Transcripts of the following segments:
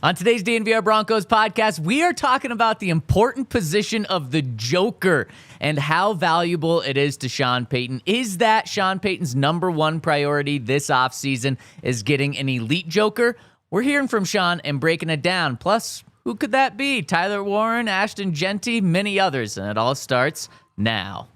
On today's DNVR Broncos podcast, we are talking about the important position of the Joker and how valuable it is to Sean Payton. Is that Sean Payton's number one priority this offseason is getting an elite Joker? We're hearing from Sean and breaking it down. Plus, who could that be? Tyler Warren, Ashton, Jeanty, many others. And it all starts now.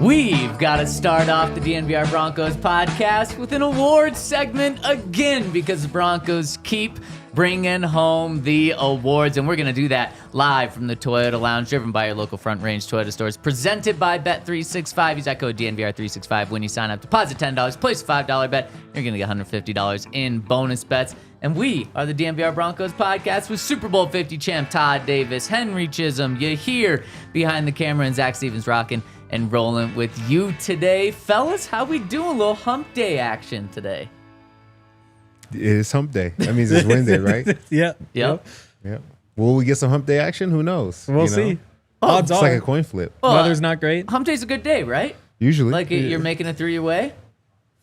We've got to start off the DNVR Broncos podcast with an awards segment again because the Broncos keep bringing home the awards, and we're going to do that live from the Toyota Lounge, driven by your local Front Range Toyota stores, presented by Bet365. Use that code DNVR365 when you sign up. Deposit $10, place a $5 bet. You're going to get $150 in bonus bets. And we are the DNVR Broncos podcast with Super Bowl 50 champ Todd Davis, Henry Chisholm. You hear behind the camera, and Zach Stevens rocking and rolling with you today. Fellas, how we doing? A little hump day action today. It's hump day. That means it's Wednesday, right? Yep. Will we get some hump day action? Who knows? We'll see. Odds it's like a coin flip. Weather's not great. Hump day's a good day, right? Usually. Like you're making it through your way.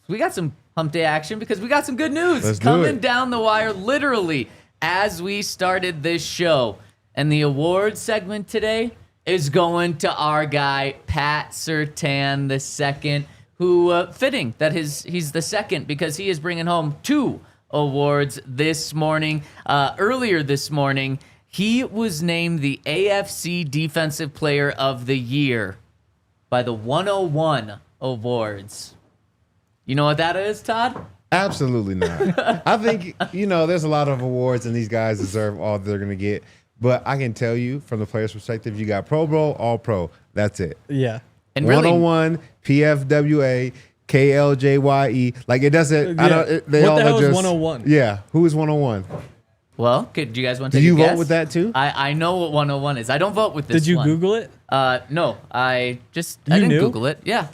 We got some hump day action because we got some good news Let's coming down the wire literally as we started this show. And the awards segment today is going to our guy, Pat Surtain II, who, fitting that he's the second because he is bringing home 2 awards this morning. Earlier this morning, he was named the AFC Defensive Player of the Year by the 101 Awards. You know what that is, Todd? Absolutely not. I think, there's a lot of awards and these guys deserve all they're going to get. But I can tell you from the player's perspective, you got Pro Bowl, All Pro. That's it. Yeah. And really, 101, PFWA, KLJYE. Like it doesn't. Yeah. I don't. They what all the hell are just, is 101? Yeah. Who is 101? well, do you guys want to Do take you a guess? vote with that too? I know what 101 is. I don't vote with this Did you one. Google it? No, I You didn't knew? Google it. Yeah.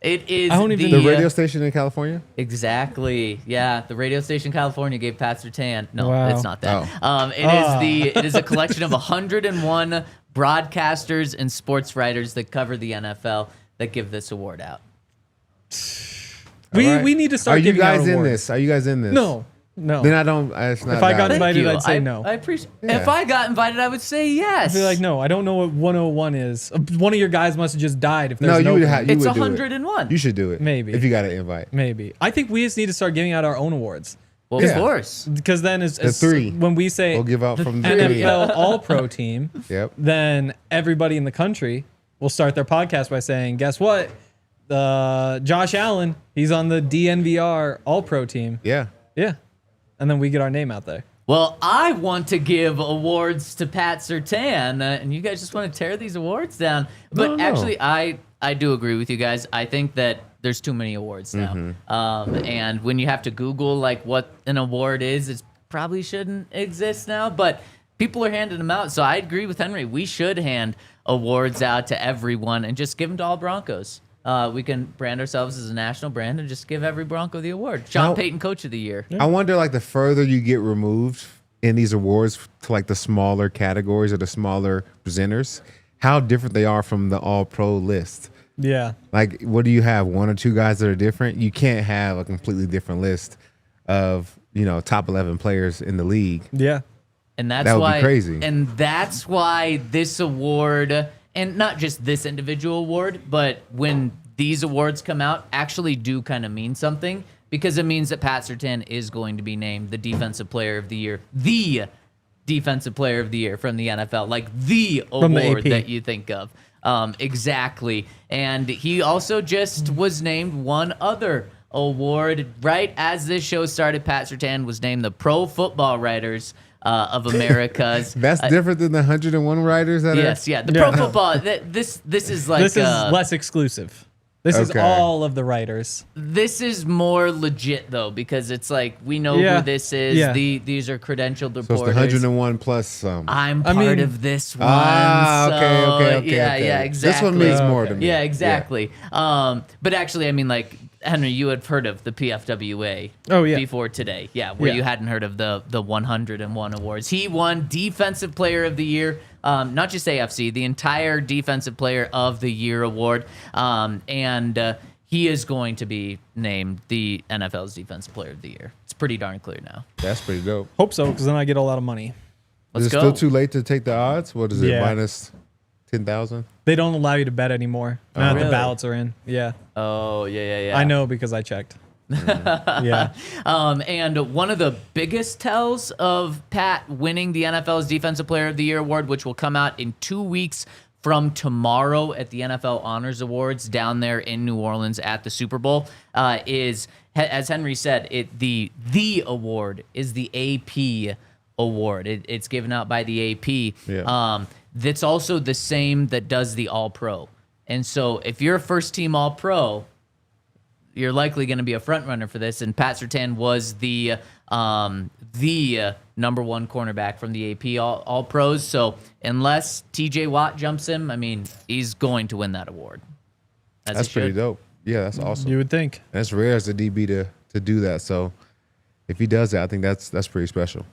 It is I don't even- The radio station in California? Exactly. Yeah, the radio station in California gave Pat Surtain. No, Wow. it's not that. Oh. It is a collection of 101 broadcasters and sports writers that cover the NFL that give this award out. We All right. need to start Are you giving out guys in awards. this? Are you guys in this? No. Then I don't. It's not If I got valid. invited, Thank you. I'd say no. I appreciate. Yeah. If I got invited, I would say yes. I'd be like, no, I don't know what 101 is. One of your guys must have just died if there's No, an you would opening. have. You It's would do it. 101. You should do it. Maybe. If you got an invite. Maybe. I think we just need to start giving out our own awards. Well, Yeah. of course. Because then The 3. when we say We'll give out from the 3. NFL All-Pro team, Yep. then everybody in the country will start their podcast by saying, guess what? Josh Allen, he's on the DNVR All-Pro team. Yeah. Yeah. And then we get our name out there. Well, I want to give awards to Pat Surtain, and you guys just want to tear these awards down. But No. actually, I do agree with you guys. I think that there's too many awards now. And when you have to Google like what an award is, it probably shouldn't exist now. But people are handing them out, so I agree with Henry. We should hand awards out to everyone and just give them to all Broncos. We can brand ourselves as a national brand and just give every Bronco the award. Sean Now- Payton, Coach of the Year. I wonder, like, the further you get removed in these awards to like the smaller categories or the smaller presenters, how different they are from the All-Pro list. Yeah. Like, what do you have? 1 or 2 guys that are different? You can't have a completely different list of top 11 players in the league. Yeah. And that's That would be why crazy. And that's why this award, and not just this individual award, but when these awards come out, actually do kind of mean something, because it means that Pat Surtain is going to be named the Defensive Player of the Year, the Defensive Player of the Year from the NFL, like the From the award AP. that you think of. Exactly. And he also just was named one other award right as this show started. Pat Surtain was named the Pro Football Writers of America's. That's different than the 101 writers that Yes, are. yeah. The Pro Football. This is like This is less exclusive. This is Okay. all of the writers. This is more legit though, because it's like we know Yeah. who this is. Yeah. These are credentialed So it's reporters. the 101 plus some. I'm part mean- of this one. Okay. Yeah, okay. yeah, exactly. This one means more to me. Yeah, exactly. But actually, I mean, like Henry, you had heard of the PFWA. Oh, yeah. Before today, yeah, where Yeah. you hadn't heard of the 101 awards. He won Defensive Player of the Year. Not just AFC, the entire Defensive Player of the Year award, and he is going to be named the NFL's Defensive Player of the Year. It's pretty darn clear now. That's pretty dope. Hope so, because then I get a lot of money. Let's is it go. still too late to take the odds? What is it, Yeah. minus 10,000? They don't allow you to bet anymore. Now that really? the ballots are in. Yeah. Oh, yeah. I know because I checked. Yeah. And one of the biggest tells of Pat winning the NFL's Defensive Player of the Year award, which will come out in 2 weeks from tomorrow at the NFL Honors Awards down there in New Orleans at the Super Bowl, is, as Henry said, the award is the AP award. It's given out by the AP. Yeah. That's also the same that does the All-Pro. And so if you're a first-team All-Pro, you're likely going to be a front runner for this. And Pat Surtain was the number one cornerback from the AP All Pros. So unless TJ Watt jumps him, I mean, he's going to win that award. As That's he pretty should. dope. Yeah, that's awesome. You would think. That's rare as a DB to do that. So if he does that, I think that's pretty special.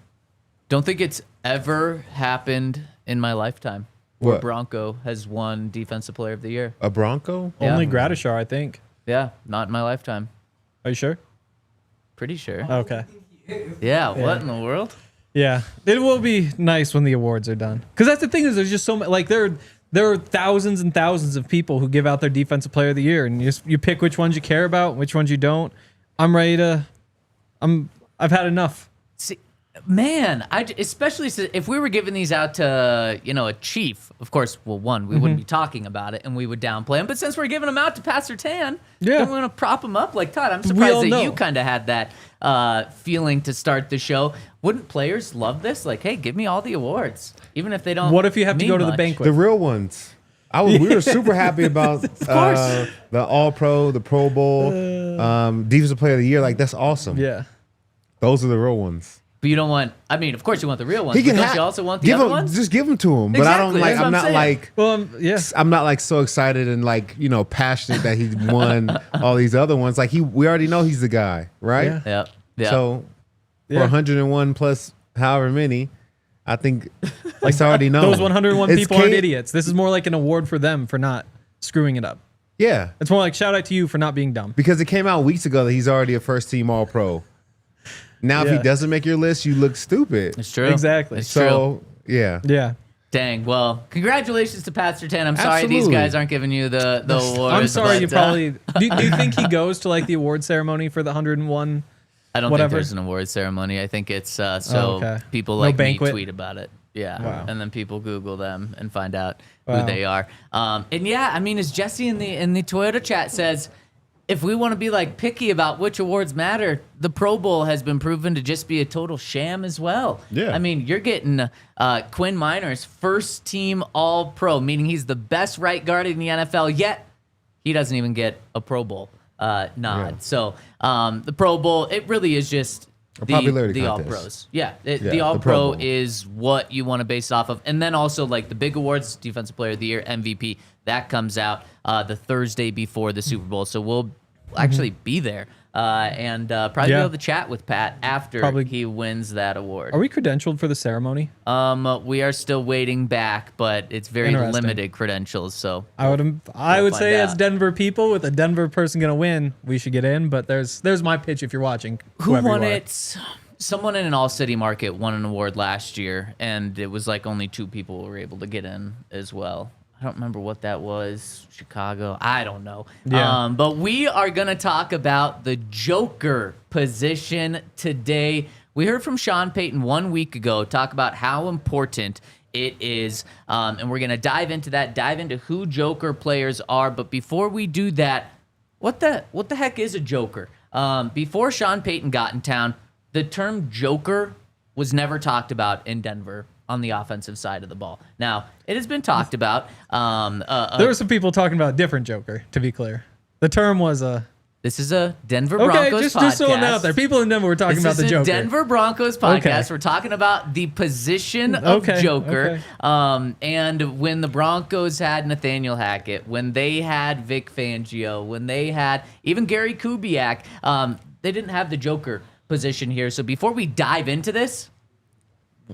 Don't think it's ever happened in my lifetime where What? Bronco has won Defensive Player of the Year. A Bronco? Yeah. Only Gradishar, I think. Yeah, not in my lifetime. Are you sure? Pretty sure. Okay. Yeah, what in the world? Yeah, it will be nice when the awards are done. Because that's the thing is, there's just so much. Like there are thousands and thousands of people who give out their Defensive Player of the Year, and you pick which ones you care about, which ones you don't. I've had enough. See, man, especially if we were giving these out to a chief, of course. Well, one, we wouldn't be talking about it, and we would downplay him. But since we're giving them out to Pat Surtain, Yeah. then we're gonna prop him up. Like Todd, I'm all surprised that know. you kind of had that feeling to start the show. Wouldn't players love this? Like, hey, give me all the awards, even if they don't. What if you have to mean go to the much. banquet? The real ones. We were super happy about course. the All Pro, the Pro Bowl, Defensive Player of the Year. Like, that's awesome. Yeah. Those are the real ones. But you don't want. I mean, of course you want the real ones. But don't you also want the give other him, ones? Just give them to him. But I don't Exactly, like. that's what I'm I'm not saying. like. Well, yeah. I'm not like so excited and like passionate that he won all these other ones. Like we already know he's the guy, right? Yeah. Yeah. So Yeah. for 101 plus however many, I think it's already known. Those 101 It's people aren't Kate- idiots. This is more like an award for them for not screwing it up. Yeah, It's more like shout out to you for not being dumb. because it came out weeks ago that he's already a first team All Pro. Now, if Yeah. he doesn't make your list, you look stupid. It's true. Exactly. It's true. So yeah, Yeah. Dang. Well, congratulations to Pat Surtain. I'm sorry these Absolutely. guys aren't giving you the award. I'm sorry. You probably do you think he goes to like the award ceremony for the 101? I don't whatever? think there's an award ceremony. I think it's so okay. people No like me banquet? tweet about it. Yeah. Wow. And then people Google them and find out Wow. who they are. And yeah, I mean, as Jesse in the Toyota chat says, if we want to be like picky about which awards matter, the Pro Bowl has been proven to just be a total sham as well. Yeah. I mean, you're getting Quinn Minor's first team All Pro, meaning he's the best right guard in the NFL, yet he doesn't even get a Pro Bowl nod. Yeah. So the Pro Bowl, it really is just popularity the All contest. Pros. Yeah, Yeah, the All the Pro Pro Bowl. is what you want to base off of. And then also like the big awards, Defensive Player of the Year, MVP, that comes out the Thursday before the Super Bowl. So we'll actually be there and probably Yeah. be able to chat with Pat after Probably. he wins that award. Are we credentialed for the ceremony? We are still waiting back, but it's very Interesting. limited credentials. So I would We'll say find as out. Denver people, with a Denver person gonna win, we should get in. But there's my pitch if you're watching. who whoever won you are. it? Someone in an all city market won an award last year, and it was like only 2 people were able to get in as well. I don't remember what that was. Chicago. I don't know. Yeah. But we are going to talk about the Joker position today. We heard from Sean Payton 1 week ago talk about how important it is. And we're going to dive into that, dive into who Joker players are. But before we do that, what the heck is a Joker? Before Sean Payton got in town, the term Joker was never talked about in Denver on the offensive side of the ball. Now, it has been talked about. There were some people talking about a different Joker, to be clear. The term was This is a Denver Broncos podcast. Just throwing it out there. People in Denver were talking about the Joker. This is a Denver Broncos podcast. Okay. We're talking about the position of Joker. And when the Broncos had Nathaniel Hackett, when they had Vic Fangio, when they had even Gary Kubiak, they didn't have the Joker position here. So before we dive into this,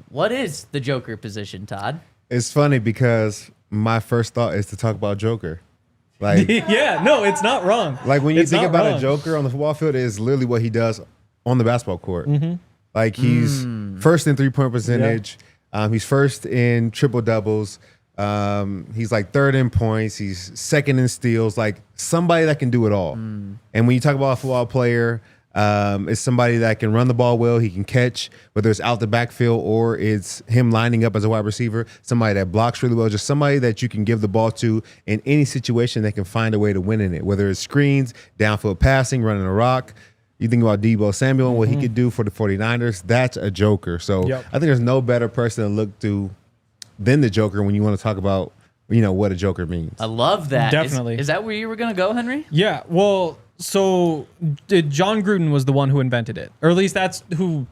what is the Joker position, Todd? It's funny because my first thought is to talk about Joker. Like, yeah, no, it's not wrong. Like when you think about wrong. a Joker on the football field, it is literally what he does on the basketball court. Like he's first in 3-point percentage. Yeah. He's first in triple doubles. He's like third in points. He's second in steals. Like somebody that can do it all. And when you talk about a football player, it's somebody that can run the ball well. He can catch, whether it's out the backfield or it's him lining up as a wide receiver. Somebody that blocks really well. Just somebody that you can give the ball to in any situation that can find a way to win in it, whether it's screens, downfield passing, running a rock. You think about Deebo Samuel and what he could do for the 49ers. That's a Joker. So I think there's no better person to look to than the Joker when you want to talk about, what a Joker means. I love that. Definitely. Is that where you were going to go, Henry? Yeah, well, so John Gruden was the one who invented it, or at least that's who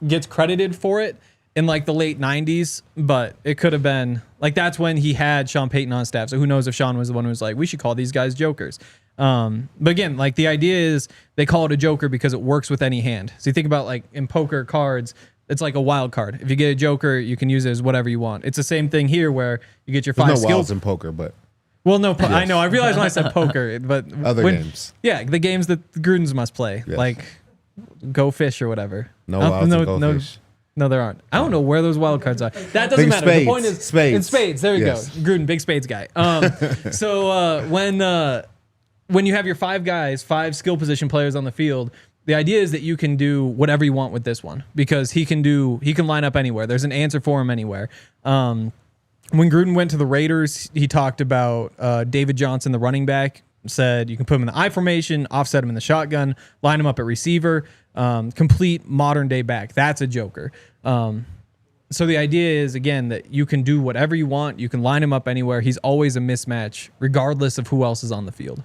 gets credited for it in like the late 90s, but it could have been like that's when he had Sean Payton on staff. So who knows if Sean was the one who was like, we should call these guys Jokers. But again, like the idea is they call it a Joker because it works with any hand. So you think about like in poker cards, it's like a wild card. If you get a Joker, you can use it as whatever you want. It's the same thing here where you get your There's five no skills wilds in poker, but well, no, I know. I realized when I said poker, but other games. Yeah, the games that the Grudens must play, like Go Fish or whatever. No wilds in Go Fish. No, there aren't. I don't know where those wild cards are. That doesn't Big matter. spades. The point is Spades. In spades. There you Yes. go. Gruden, big spades guy. So when you have your five skill position players on the field, the idea is that you can do whatever you want with this one because he can line up anywhere. There's an answer for him anywhere. When Gruden went to the Raiders, he talked about David Johnson, the running back, said you can put him in the I formation, offset him in the shotgun, line him up at receiver, complete modern day back. That's a Joker. So the idea is, again, that you can do whatever you want. You can line him up anywhere. He's always a mismatch, regardless of who else is on the field.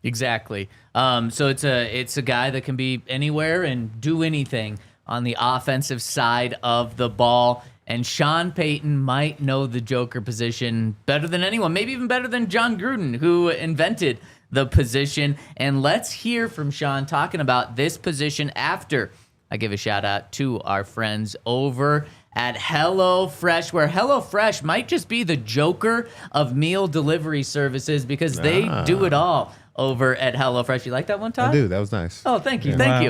Exactly. So it's a guy that can be anywhere and do anything on the offensive side of the ball. And Sean Payton might know the Joker position better than anyone, maybe even better than John Gruden, who invented the position. And let's hear from Sean talking about this position after I give a shout out to our friends over at HelloFresh, where HelloFresh might just be the Joker of meal delivery services because they do it all over at HelloFresh. You like that one, Todd? I do. That was nice. Oh, thank you. Thank you.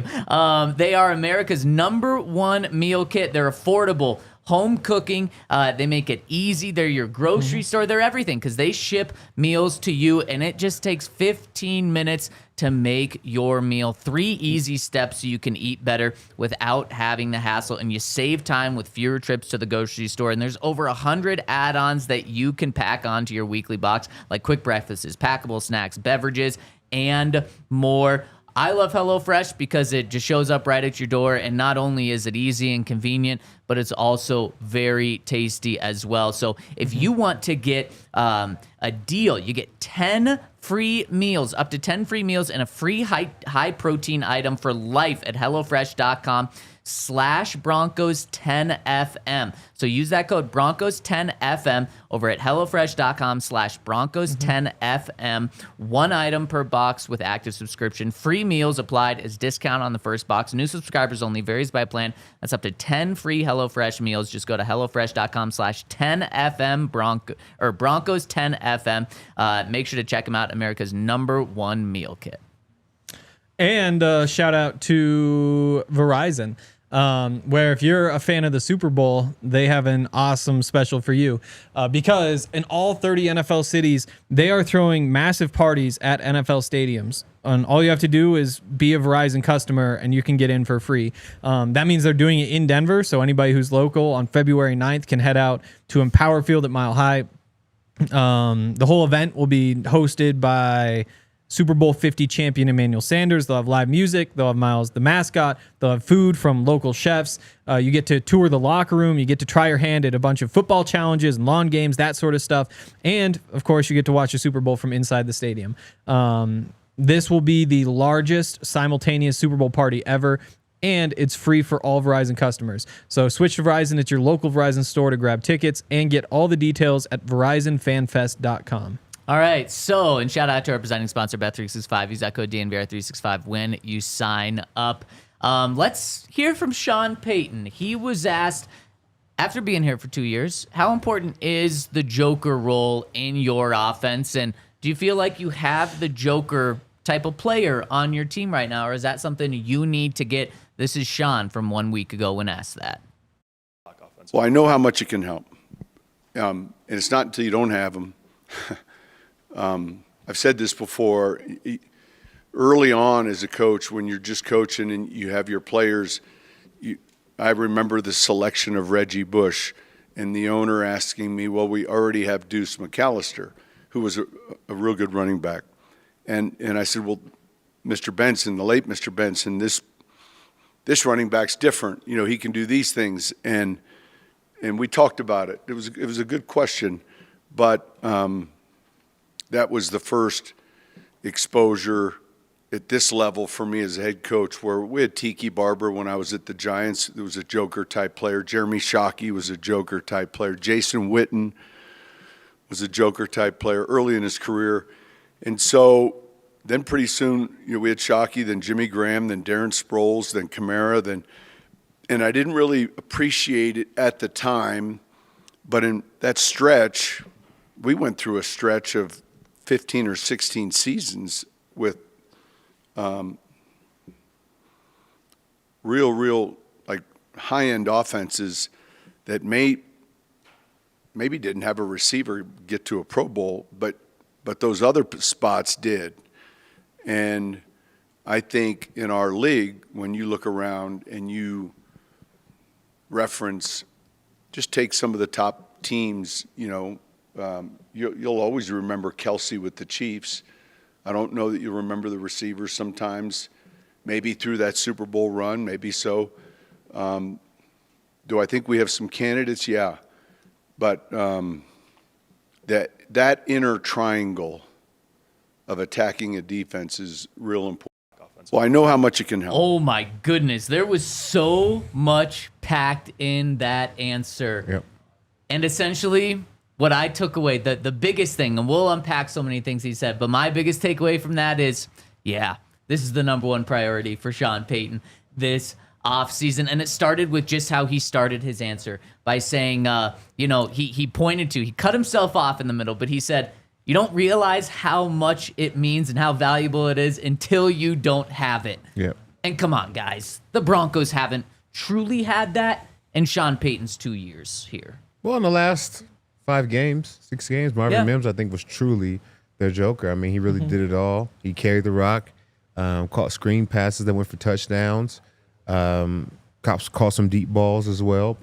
They are America's #1 meal kit. They're affordable. Home cooking. They make it easy. They're your grocery store. They're everything because they ship meals to you, and it just takes 15 minutes to make your meal. 3 easy steps so you can eat better without having the hassle, and you save time with fewer trips to the grocery store. And there's over 100 add-ons that you can pack onto your weekly box, like quick breakfasts, packable snacks, beverages, and more. I love HelloFresh because it just shows up right at your door, and not only is it easy and convenient, but it's also very tasty as well. So if you want to get a deal, you get 10 free meals, up to 10 free meals, and a free high protein item for life at HelloFresh.com/Broncos10FM. So use that code Broncos10FM over at HelloFresh.com/Broncos10FM. 1 item per box with active subscription. Free meals applied as discount on the first box. New subscribers only, varies by plan. That's up to 10 free HelloFresh meals. Just go to HelloFresh.com/10FM Broncos10FM. Make sure to check them out. America's #1 meal kit. And shout out to Verizon, where if you're a fan of the Super Bowl, they have an awesome special for you. Because in all 30 NFL cities, they are throwing massive parties at NFL stadiums. And all you have to do is be a Verizon customer, and you can get in for free. That means they're doing it in Denver, so anybody who's local on February 9th can head out to Empower Field at Mile High. The whole event will be hosted by Super Bowl 50 champion Emmanuel Sanders. They'll have live music. They'll have Miles the mascot. They'll have food from local chefs. You get to tour the locker room. You get to try your hand at a bunch of football challenges and lawn games, that sort of stuff. And, of course, you get to watch the Super Bowl from inside the stadium. This will be the largest simultaneous Super Bowl party ever, and it's free for all Verizon customers. So switch to Verizon at your local Verizon store to grab tickets and get all the details at VerizonFanFest.com. All right, so, and shout out to our presenting sponsor, Bet365. Use that code DNVR365 when you sign up. Let's hear from Sean Payton. He was asked, after being here for 2 years, how important is the Joker role in your offense? And do you feel like you have the Joker type of player on your team right now, or is that something you need to get? This is Sean from 1 week ago when asked that. Well, I know how much it can help. And it's not until you don't have them. I've said this before. Early on as a coach, when you're just coaching and you have your players, I remember the selection of Reggie Bush and the owner asking me, well, we already have Deuce McAllister, who was a real good running back. And I said, well, Mr. Benson, the late Mr. Benson, this running back's different. You know, he can do these things. And we talked about it. It was a good question, but that was the first exposure at this level for me as a head coach, where we had Tiki Barber when I was at the Giants. There was a Joker-type player. Jeremy Shockey was a Joker-type player. Jason Witten was a Joker-type player early in his career. And so then pretty soon, you know, we had Shockey, then Jimmy Graham, then Darren Sproles, then Kamara, and I didn't really appreciate it at the time, but in that stretch, we went through a stretch of 15 or 16 seasons with real like high-end offenses that maybe didn't have a receiver get to a Pro Bowl, but those other spots did. And I think in our league, when you look around and you reference, just take some of the top teams, you know, you'll always remember Kelsey with the Chiefs. I don't know that you remember the receivers sometimes, maybe through that Super Bowl run, maybe so. Do I think we have some candidates? Yeah. But that inner triangle of attacking a defense is real important. Well, I know how much it can help. Oh, my goodness. There was so much packed in that answer. Yep. And essentially, what I took away, the biggest thing, and we'll unpack so many things he said, but my biggest takeaway from that is, yeah, this is the number one priority for Sean Payton this offseason. And it started with just how he started his answer by saying, you know, he pointed to, he cut himself off in the middle, but he said, you don't realize how much it means and how valuable it is until you don't have it. Yep. And come on, guys, the Broncos haven't truly had that in Sean Payton's 2 years here. Well, in the last 6 games, Marvin Mims, I think, was truly their Joker. I mean, he really did it all. He carried the rock, caught screen passes that went for touchdowns, caught some deep balls as well,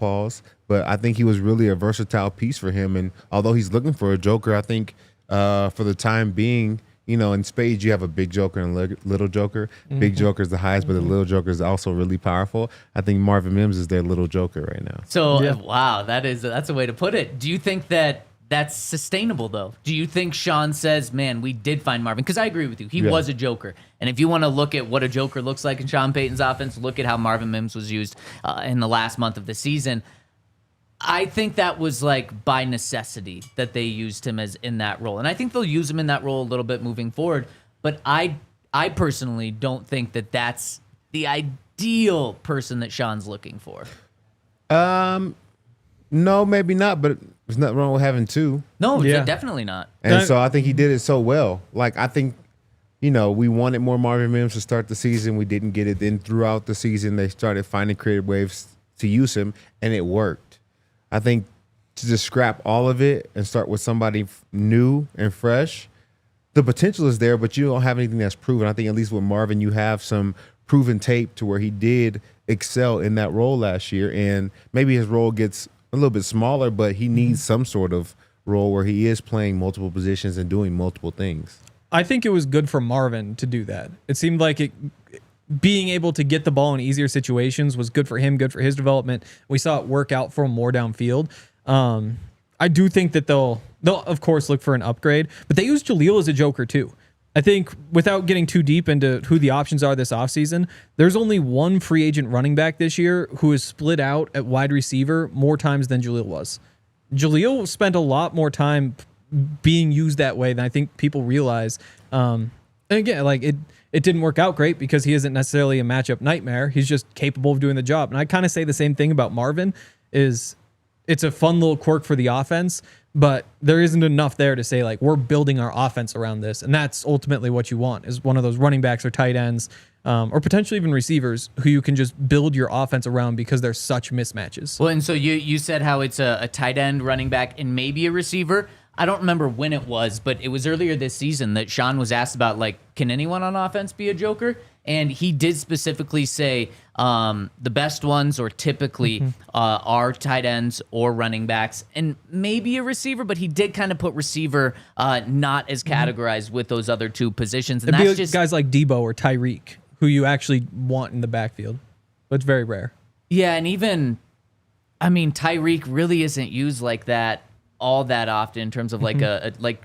But I think he was really a versatile piece for him. And although he's looking for a Joker, I think for the time being, you know, in spades, you have a big Joker and a little Joker. Big Joker is the highest, but the little Joker is also really powerful. I think Marvin Mims is their little Joker right now. So, wow, that's a way to put it. Do you think that that's sustainable, though? Do you think Sean says, man, we did find Marvin? Because I agree with you. He was a Joker. And if you want to look at what a Joker looks like in Sean Payton's offense, look at how Marvin Mims was used in the last month of the season. I think that was like by necessity that they used him as in that role. And I think they'll use him in that role a little bit moving forward. But I personally don't think that that's the ideal person that Sean's looking for. No, maybe not, but there's nothing wrong with having two. No, definitely not. And so I think he did it so well. Like, I think, you know, we wanted more Marvin Mims to start the season. We didn't get it. Then throughout the season, they started finding creative ways to use him, and it worked. I think to just scrap all of it and start with somebody new and fresh, the potential is there, but you don't have anything that's proven. I think at least with Marvin, you have some proven tape to where he did excel in that role last year, and maybe his role gets a little bit smaller, but he needs some sort of role where he is playing multiple positions and doing multiple things. I think it was good for Marvin to do that. It seemed like being able to get the ball in easier situations was good for him, good for his development. We saw it work out for him more downfield. I do think that they'll of course look for an upgrade, but they use Jaleel as a joker too. I think without getting too deep into who the options are this offseason, there's only one free agent running back this year who is split out at wide receiver more times than Jaleel was. Jaleel spent a lot more time being used that way than I think people realize. And again, like it didn't work out great because he isn't necessarily a matchup nightmare. He's just capable of doing the job. And I kind of say the same thing about Marvin. It's a fun little quirk for the offense, but there isn't enough there to say like we're building our offense around this. And that's ultimately what you want, is one of those running backs or tight ends, or potentially even receivers who you can just build your offense around because they're such mismatches. Well, and so you said how it's a tight end, running back, and maybe a receiver. I don't remember when it was, but it was earlier this season that Sean was asked about, like, can anyone on offense be a joker? And he did specifically say the best ones or typically are tight ends or running backs and maybe a receiver, but he did kind of put receiver not as categorized with those other two positions. And It'd that's be just guys like Debo or Tyreek who you actually want in the backfield, but it's very rare. Yeah, and even, I mean, Tyreek really isn't used like that all that often in terms of like like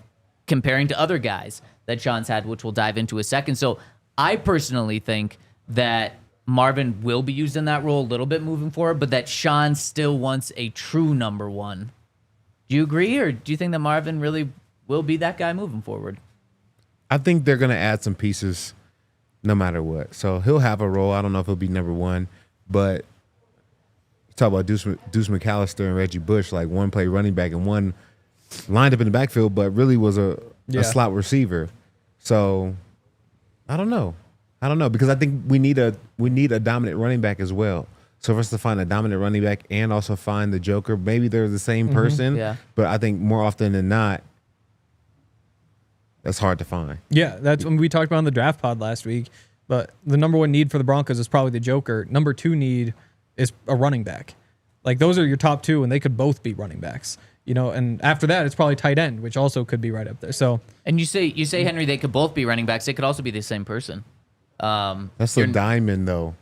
comparing to other guys that Sean's had, which we'll dive into a second. So I personally think that Marvin will be used in that role a little bit moving forward, but that Sean still wants a true number one. Do you agree, or do you think that Marvin really will be that guy moving forward? I think they're going to add some pieces no matter what. So he'll have a role. I don't know if he'll be number one, but talk about Deuce McAllister and Reggie Bush, like one play running back and one lined up in the backfield, but really was a slot receiver. So I don't know because I think we need a dominant running back as well. So for us to find a dominant running back and also find the joker, maybe they're the same person. Yeah. But I think more often than not, that's hard to find. Yeah, that's when we talked about on the draft pod last week. But the number one need for the Broncos is probably the joker. Number two need is a running back. Like those are your top two, and they could both be running backs. You know, and after that, it's probably tight end, which also could be right up there. So, and you say Henry, they could both be running backs. They could also be the same person. That's a diamond, though.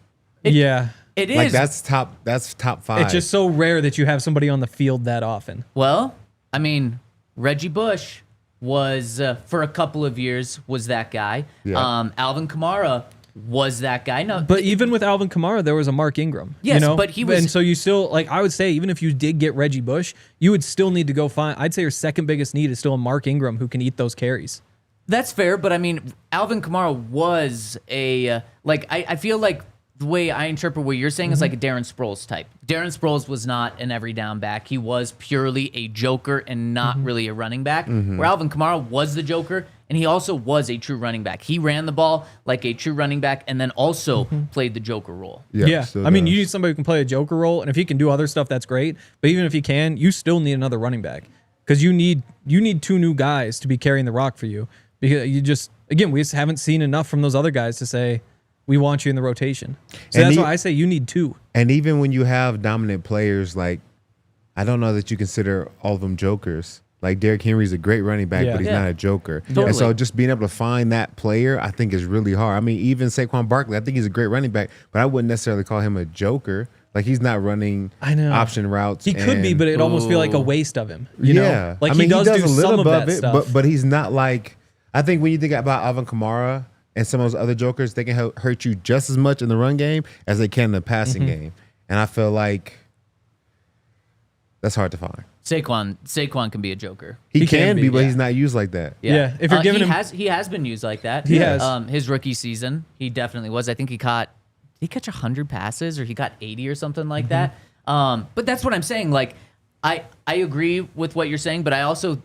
It is. Like that's top five. It's just so rare that you have somebody on the field that often. Well, I mean, Reggie Bush was for a couple of years was that guy. Yeah. Alvin Kamara was that guy. No, but even with Alvin Kamara, there was a Mark Ingram. Yes, you know? but he was, and so you still, like, I would say, even if you did get Reggie Bush, you would still need to go find. I'd say your second biggest need is still a Mark Ingram who can eat those carries. That's fair, but I mean, Alvin Kamara was a I feel like the way I interpret what you're saying is like a Darren Sproles type. Darren Sproles was not an every down back. He was purely a joker and not really a running back. Where Alvin Kamara was the joker, and he also was a true running back. He ran the ball like a true running back and then also played the joker role. Yeah. I mean, you need somebody who can play a joker role, and if he can do other stuff, that's great. But even if he can, you still need another running back because you need two new guys to be carrying the rock for you. Because you just, again, we just haven't seen enough from those other guys to say, we want you in the rotation. So that's why I say you need two. And even when you have dominant players, like, I don't know that you consider all of them jokers. Like, Derrick Henry's a great running back, but he's not a joker. Totally. And so just being able to find that player, I think, is really hard. I mean, even Saquon Barkley, I think he's a great running back, but I wouldn't necessarily call him a joker. Like, he's not running option routes. He could be, but it'd almost feel like a waste of him. You know? Like, I mean, he does do a little some of that of it, stuff. but he's not like, I think when you think about Alvin Kamara and some of those other jokers, they can hurt you just as much in the run game as they can in the passing game. And I feel like that's hard to find. Saquon can be a joker. He can be, but he's not used like that. Yeah. If you're giving him, he has been used like that. He has. His rookie season, he definitely was. I think did he catch 100 passes or he got 80 or something like that. But that's what I'm saying. Like, I agree with what you're saying, but I also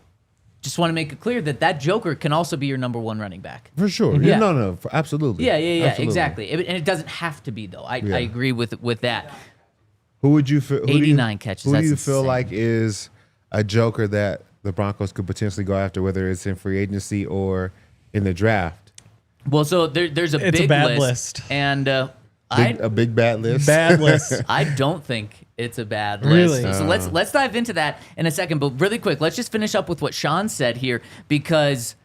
just want to make it clear that joker can also be your number one running back. For sure. Yeah. No, absolutely. Yeah, Absolutely. exactly. And it doesn't have to be, though. I agree with that. Who would you feel? 89 catches. Who do you feel insane. like is a joker that the Broncos could potentially go after, whether it's in free agency or in the draft? Well, so there's a It's big a bad list. And A big bad list. bad list. I don't think it's a bad Really? list. So let's dive into that in a second. But really quick, let's just finish up with what Sean said here, because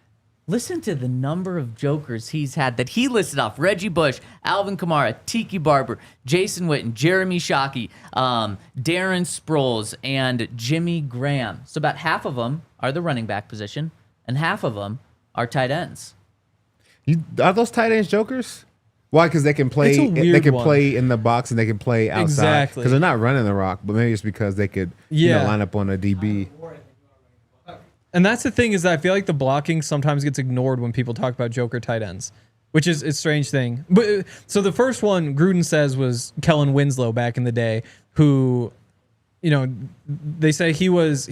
listen to the number of jokers he's had that he listed off: Reggie Bush, Alvin Kamara, Tiki Barber, Jason Witten, Jeremy Shockey, Darren Sproles, and Jimmy Graham. So about half of them are the running back position, and half of them are tight ends. Are those tight ends jokers? Why? Because they can play. It's a weird They can one. play in the box and they can play outside. Exactly. Because they're not running the rock, but maybe it's because they could line up on a DB. And that's the thing, is that I feel like the blocking sometimes gets ignored when people talk about joker tight ends, which is a strange thing. But so the first one Gruden says was Kellen Winslow back in the day, who, they say he was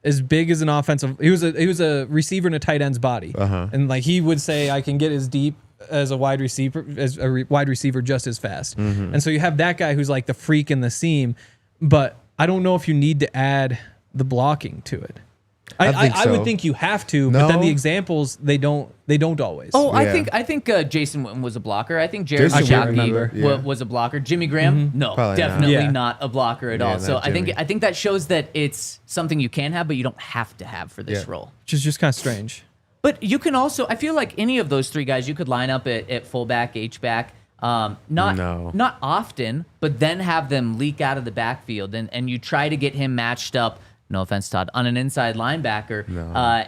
as big as an offensive. He was a receiver in a tight end's body, and like he would say, I can get as deep as a wide receiver just as fast. And so you have that guy who's like the freak in the seam, but I don't know if you need to add the blocking to it. I would think you have to, but then the examples they don't always. Oh, yeah. I think Jason Witten was a blocker. I think Jeremy Shockey was a blocker. Jimmy Graham, no, Probably definitely not a blocker at all. So I Jimmy. think that shows that it's something you can have, but you don't have to have for this role. Which is just kind of strange. But you can also, I feel like any of those three guys, you could line up at fullback, H-back. Not often, but then have them leak out of the backfield, and you try to get him matched up. No offense, Todd, on an inside linebacker,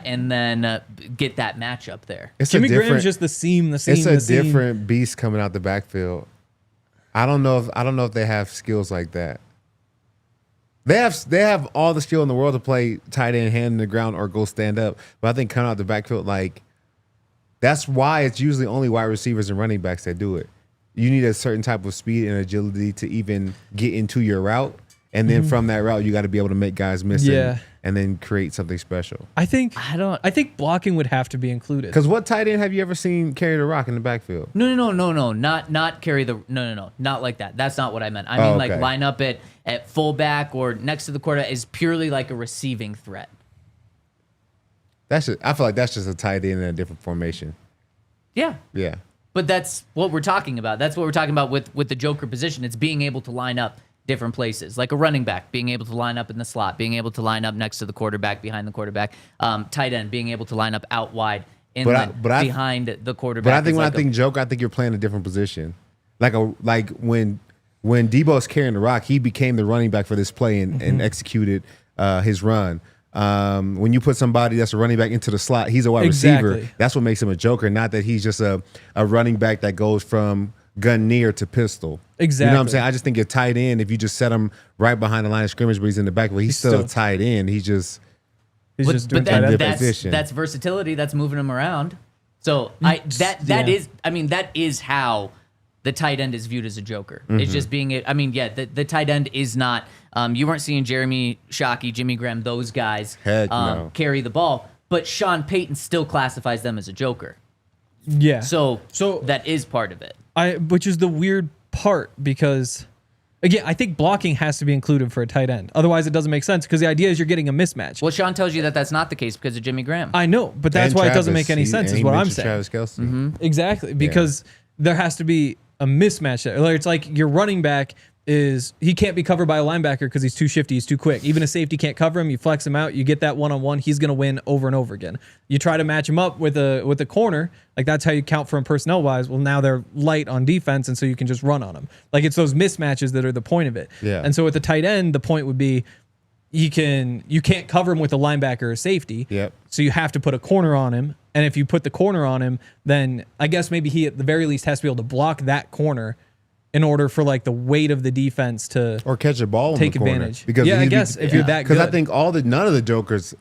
and then get that matchup there. Jimmy Graham's just the seam. It's a different beast coming out the backfield. I don't know if they have skills like that. They have all the skill in the world to play tight end, hand in the ground, or go stand up. But I think coming out the backfield, like, that's why it's usually only wide receivers and running backs that do it. You need a certain type of speed and agility to even get into your route. And then from that route, you got to be able to make guys miss and then create something special. I think blocking would have to be included. Because what tight end have you ever seen carry the rock in the backfield? No, not carry the not like that. That's not what I meant. I mean like line up at fullback or next to the quarterback is purely like a receiving threat. I feel like that's just a tight end in a different formation. Yeah. Yeah. But that's what we're talking about. That's what we're talking about with the joker position. It's being able to line up different places, like a running back being able to line up in the slot, being able to line up next to the quarterback, behind the quarterback, tight end being able to line up out wide, behind the quarterback. But I think when I think joke, I think you're playing a different position. Like when Debo's carrying the rock, he became the running back for this play and executed his run. When you put somebody that's a running back into the slot, he's a wide receiver. That's what makes him a joker, not that he's just a running back that goes from gun near to pistol. Exactly. You know what I'm saying? I just think a tight end, if you just set him right behind the line of scrimmage, but he's in the back, but he's still a tight end. He's just doing that's versatility. That's moving him around. So that is how the tight end is viewed as a joker. It's just being it. I mean, the tight end is not. You weren't seeing Jeremy Shockey, Jimmy Graham, those guys carry the ball, but Sean Payton still classifies them as a joker. Yeah. So that is part of it. Which is the weird part, because again, I think blocking has to be included for a tight end. Otherwise, it doesn't make sense, because the idea is you're getting a mismatch. Well, Sean tells you that that's not the case because of Jimmy Graham. I know, but that's why it doesn't make any sense, is what I'm saying. Travis Kelce. Exactly, because there has to be a mismatch there. Like, it's like your running back he can't be covered by a linebacker because he's too shifty, he's too quick. Even a safety can't cover him. You flex him out, you get that one-on-one, he's going to win over and over again. You try to match him up with a corner, like that's how you count for him personnel-wise. Well, now they're light on defense, and so you can just run on them. Like, it's those mismatches that are the point of it. Yeah. And so with the tight end, the point would be you can't cover him with a linebacker or safety. Yep. So you have to put a corner on him. And if you put the corner on him, then I guess maybe he at the very least has to be able to block that corner in order for like the weight of the defense to or catch a ball take in the corner. advantage. Because I guess if you're that good. Because I think none of the jokers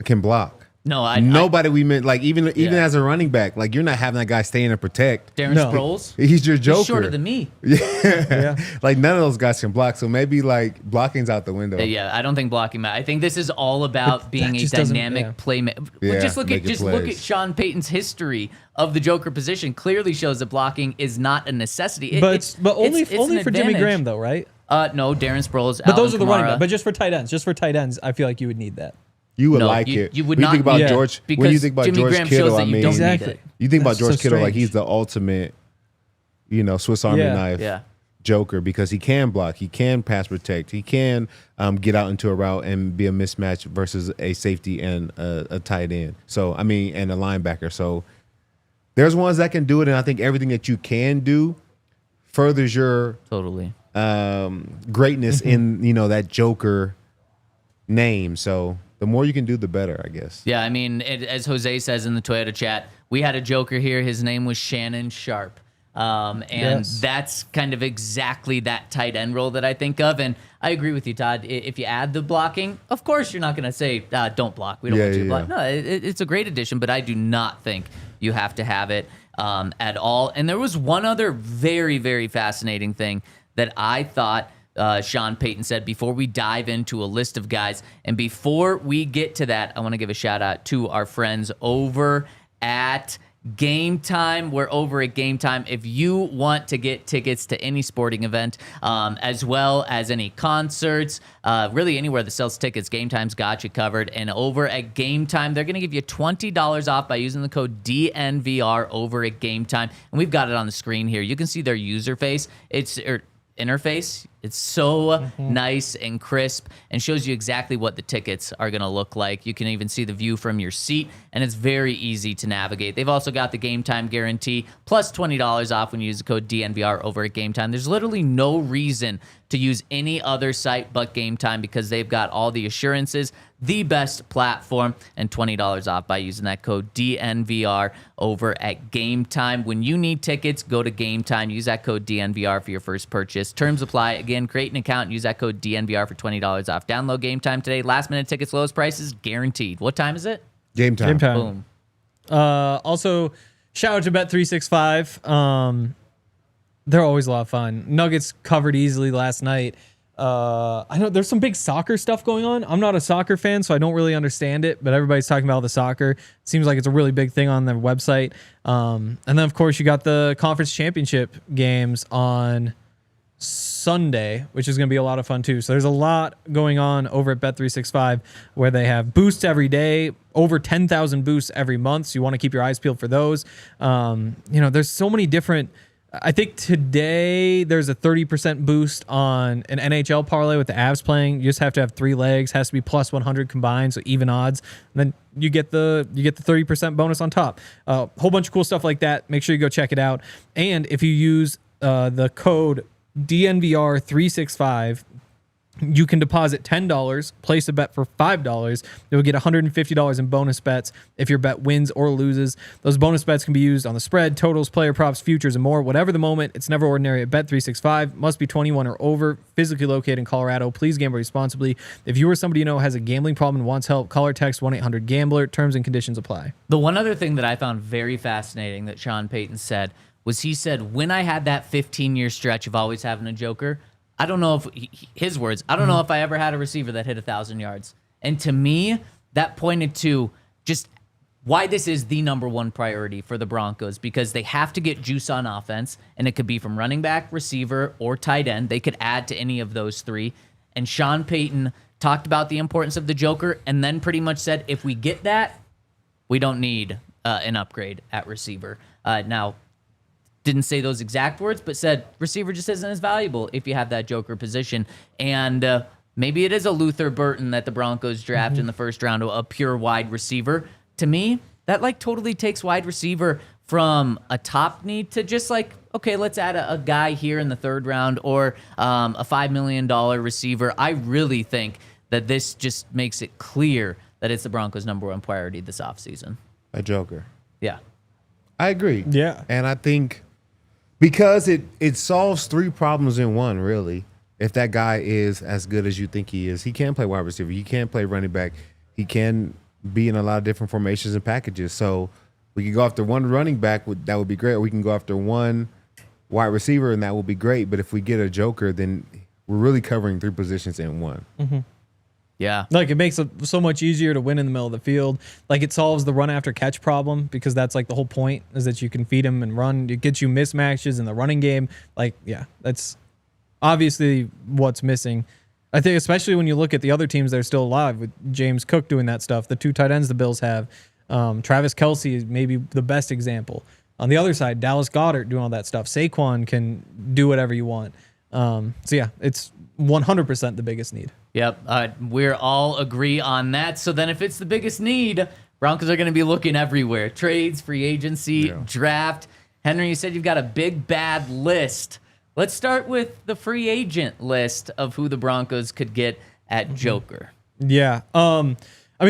can block. No, nobody we meant, like, even as a running back, like, you're not having that guy stay in and protect. Darren Sproles, he's your joker. He's shorter than me. Yeah. Like, none of those guys can block, so maybe like blocking's out the window. Yeah, I don't think blocking. I think this is all about being a dynamic playmaker. Just look at Sean Payton's history of the joker position. Clearly shows that blocking is not a necessity. But only for Jimmy Graham though, right? No, Darren Sproles. But those are the running backs. But just for tight ends, I feel like you would need that. You would it. You would when not. You think about George, because when you think about Jimmy George Graham Kittle, shows that you don't need it. You think about That's George so Kittle like strange. he's the ultimate, Swiss Army knife. Yeah. joker because he can block, he can pass protect, he can get out into a route and be a mismatch versus a safety and a tight end. So, I mean, and a linebacker. So there's ones that can do it, and I think everything that you can do furthers your Totally. Greatness in, that joker name. So the more you can do, the better, I guess. Yeah, I mean, as Jose says in the Toyota chat, we had a joker here. His name was Shannon Sharp. That's kind of exactly that tight end role that I think of. And I agree with you, Todd. If you add the blocking, of course you're not going to say, don't block. We don't want you to block. No, it's a great addition, but I do not think you have to have it at all. And there was one other very, very fascinating thing that I thought Sean Payton said before we dive into a list of guys. And before we get to that, I want to give a shout out to our friends over at Game Time. We're over at Game Time. If you want to get tickets to any sporting event, as well as any concerts, really anywhere that sells tickets, Game Time's got you covered. And over at Game Time, they're going to give you $20 off by using the code DNVR over at Game Time. And we've got it on the screen here. You can see their user face. Interface. It's so nice and crisp and shows you exactly what the tickets are going to look like. You can even see the view from your seat, and it's very easy to navigate. They've also got the Game Time guarantee, plus $20 off when you use the code DNVR over at Game Time. There's literally no reason to use any other site but Game Time because they've got all the assurances, the best platform, and $20 off by using that code DNVR over at Game Time. When you need tickets, go to Game Time. Use that code DNVR for your first purchase. Terms apply. Again, create an account and use that code DNVR for $20 off. Download Game Time today. Last minute tickets, lowest prices guaranteed. What time is it? Game Time. Game Time. Boom. Also, shout out to Bet365. They're always a lot of fun. Nuggets covered easily last night. I know there's some big soccer stuff going on. I'm not a soccer fan, so I don't really understand it, but everybody's talking about the soccer. It seems like it's a really big thing on their website. And then, of course, you got the conference championship games on Sunday, which is going to be a lot of fun too. So there's a lot going on over at Bet365 where they have boosts every day, over 10,000 boosts every month. So you want to keep your eyes peeled for those. There's so many different. I think today there's a 30% boost on an NHL parlay with the Avs playing. You just have to have 3 legs, has to be plus 100 combined, so even odds. And then you get the 30% bonus on top. A whole bunch of cool stuff like that. Make sure you go check it out. And if you use the code DNVR365, you can deposit $10, place a bet for $5. You'll get $150 in bonus bets if your bet wins or loses. Those bonus bets can be used on the spread, totals, player props, futures, and more. Whatever the moment, it's never ordinary at Bet365. Must be 21 or over, physically located in Colorado. Please gamble responsibly. If you or somebody you know has a gambling problem and wants help, call or text 1-800-GAMBLER. Terms and conditions apply. The one other thing that I found very fascinating that Sean Payton said was he said, when I had that 15-year stretch of always having a joker, I don't know if, his words, I don't know if I ever had a receiver that hit 1,000 yards. And to me, that pointed to just why this is the number one priority for the Broncos, because they have to get juice on offense, and it could be from running back, receiver, or tight end. They could add to any of those 3. And Sean Payton talked about the importance of the joker and then pretty much said, if we get that, we don't need an upgrade at receiver. Now, didn't say those exact words, but said receiver just isn't as valuable if you have that joker position. And maybe it is a Luther Burton that the Broncos draft in the first round, a pure wide receiver. To me, that totally takes wide receiver from a top need to just okay, let's add a guy here in the 3rd round or a $5 million receiver. I really think that this just makes it clear that it's the Broncos' number one priority this offseason. A joker. Yeah. I agree. Yeah. And I think because it solves 3 problems in one, really. If that guy is as good as you think he is, he can play wide receiver. He can play running back. He can be in a lot of different formations and packages. So we can go after one running back, that would be great. Or we can go after one wide receiver, and that will be great. But if we get a joker, then we're really covering 3 positions in one. Mm-hmm. Yeah. It makes it so much easier to win in the middle of the field. It solves the run after catch problem, because that's the whole point, is that you can feed him and run. It gets you mismatches in the running game. That's obviously what's missing. I think especially when you look at the other teams that are still alive, with James Cook doing that stuff, the 2 tight ends the Bills have. Travis Kelce is maybe the best example. On the other side, Dallas Goedert doing all that stuff. Saquon can do whatever you want. So yeah, it's 100% the biggest need. Yep, we're all agree on that. So then if it's the biggest need, Broncos are going to be looking everywhere. Trades, free agency, draft. Henry, you said you've got a big, bad list. Let's start with the free agent list of who the Broncos could get at Joker. Yeah. I mean,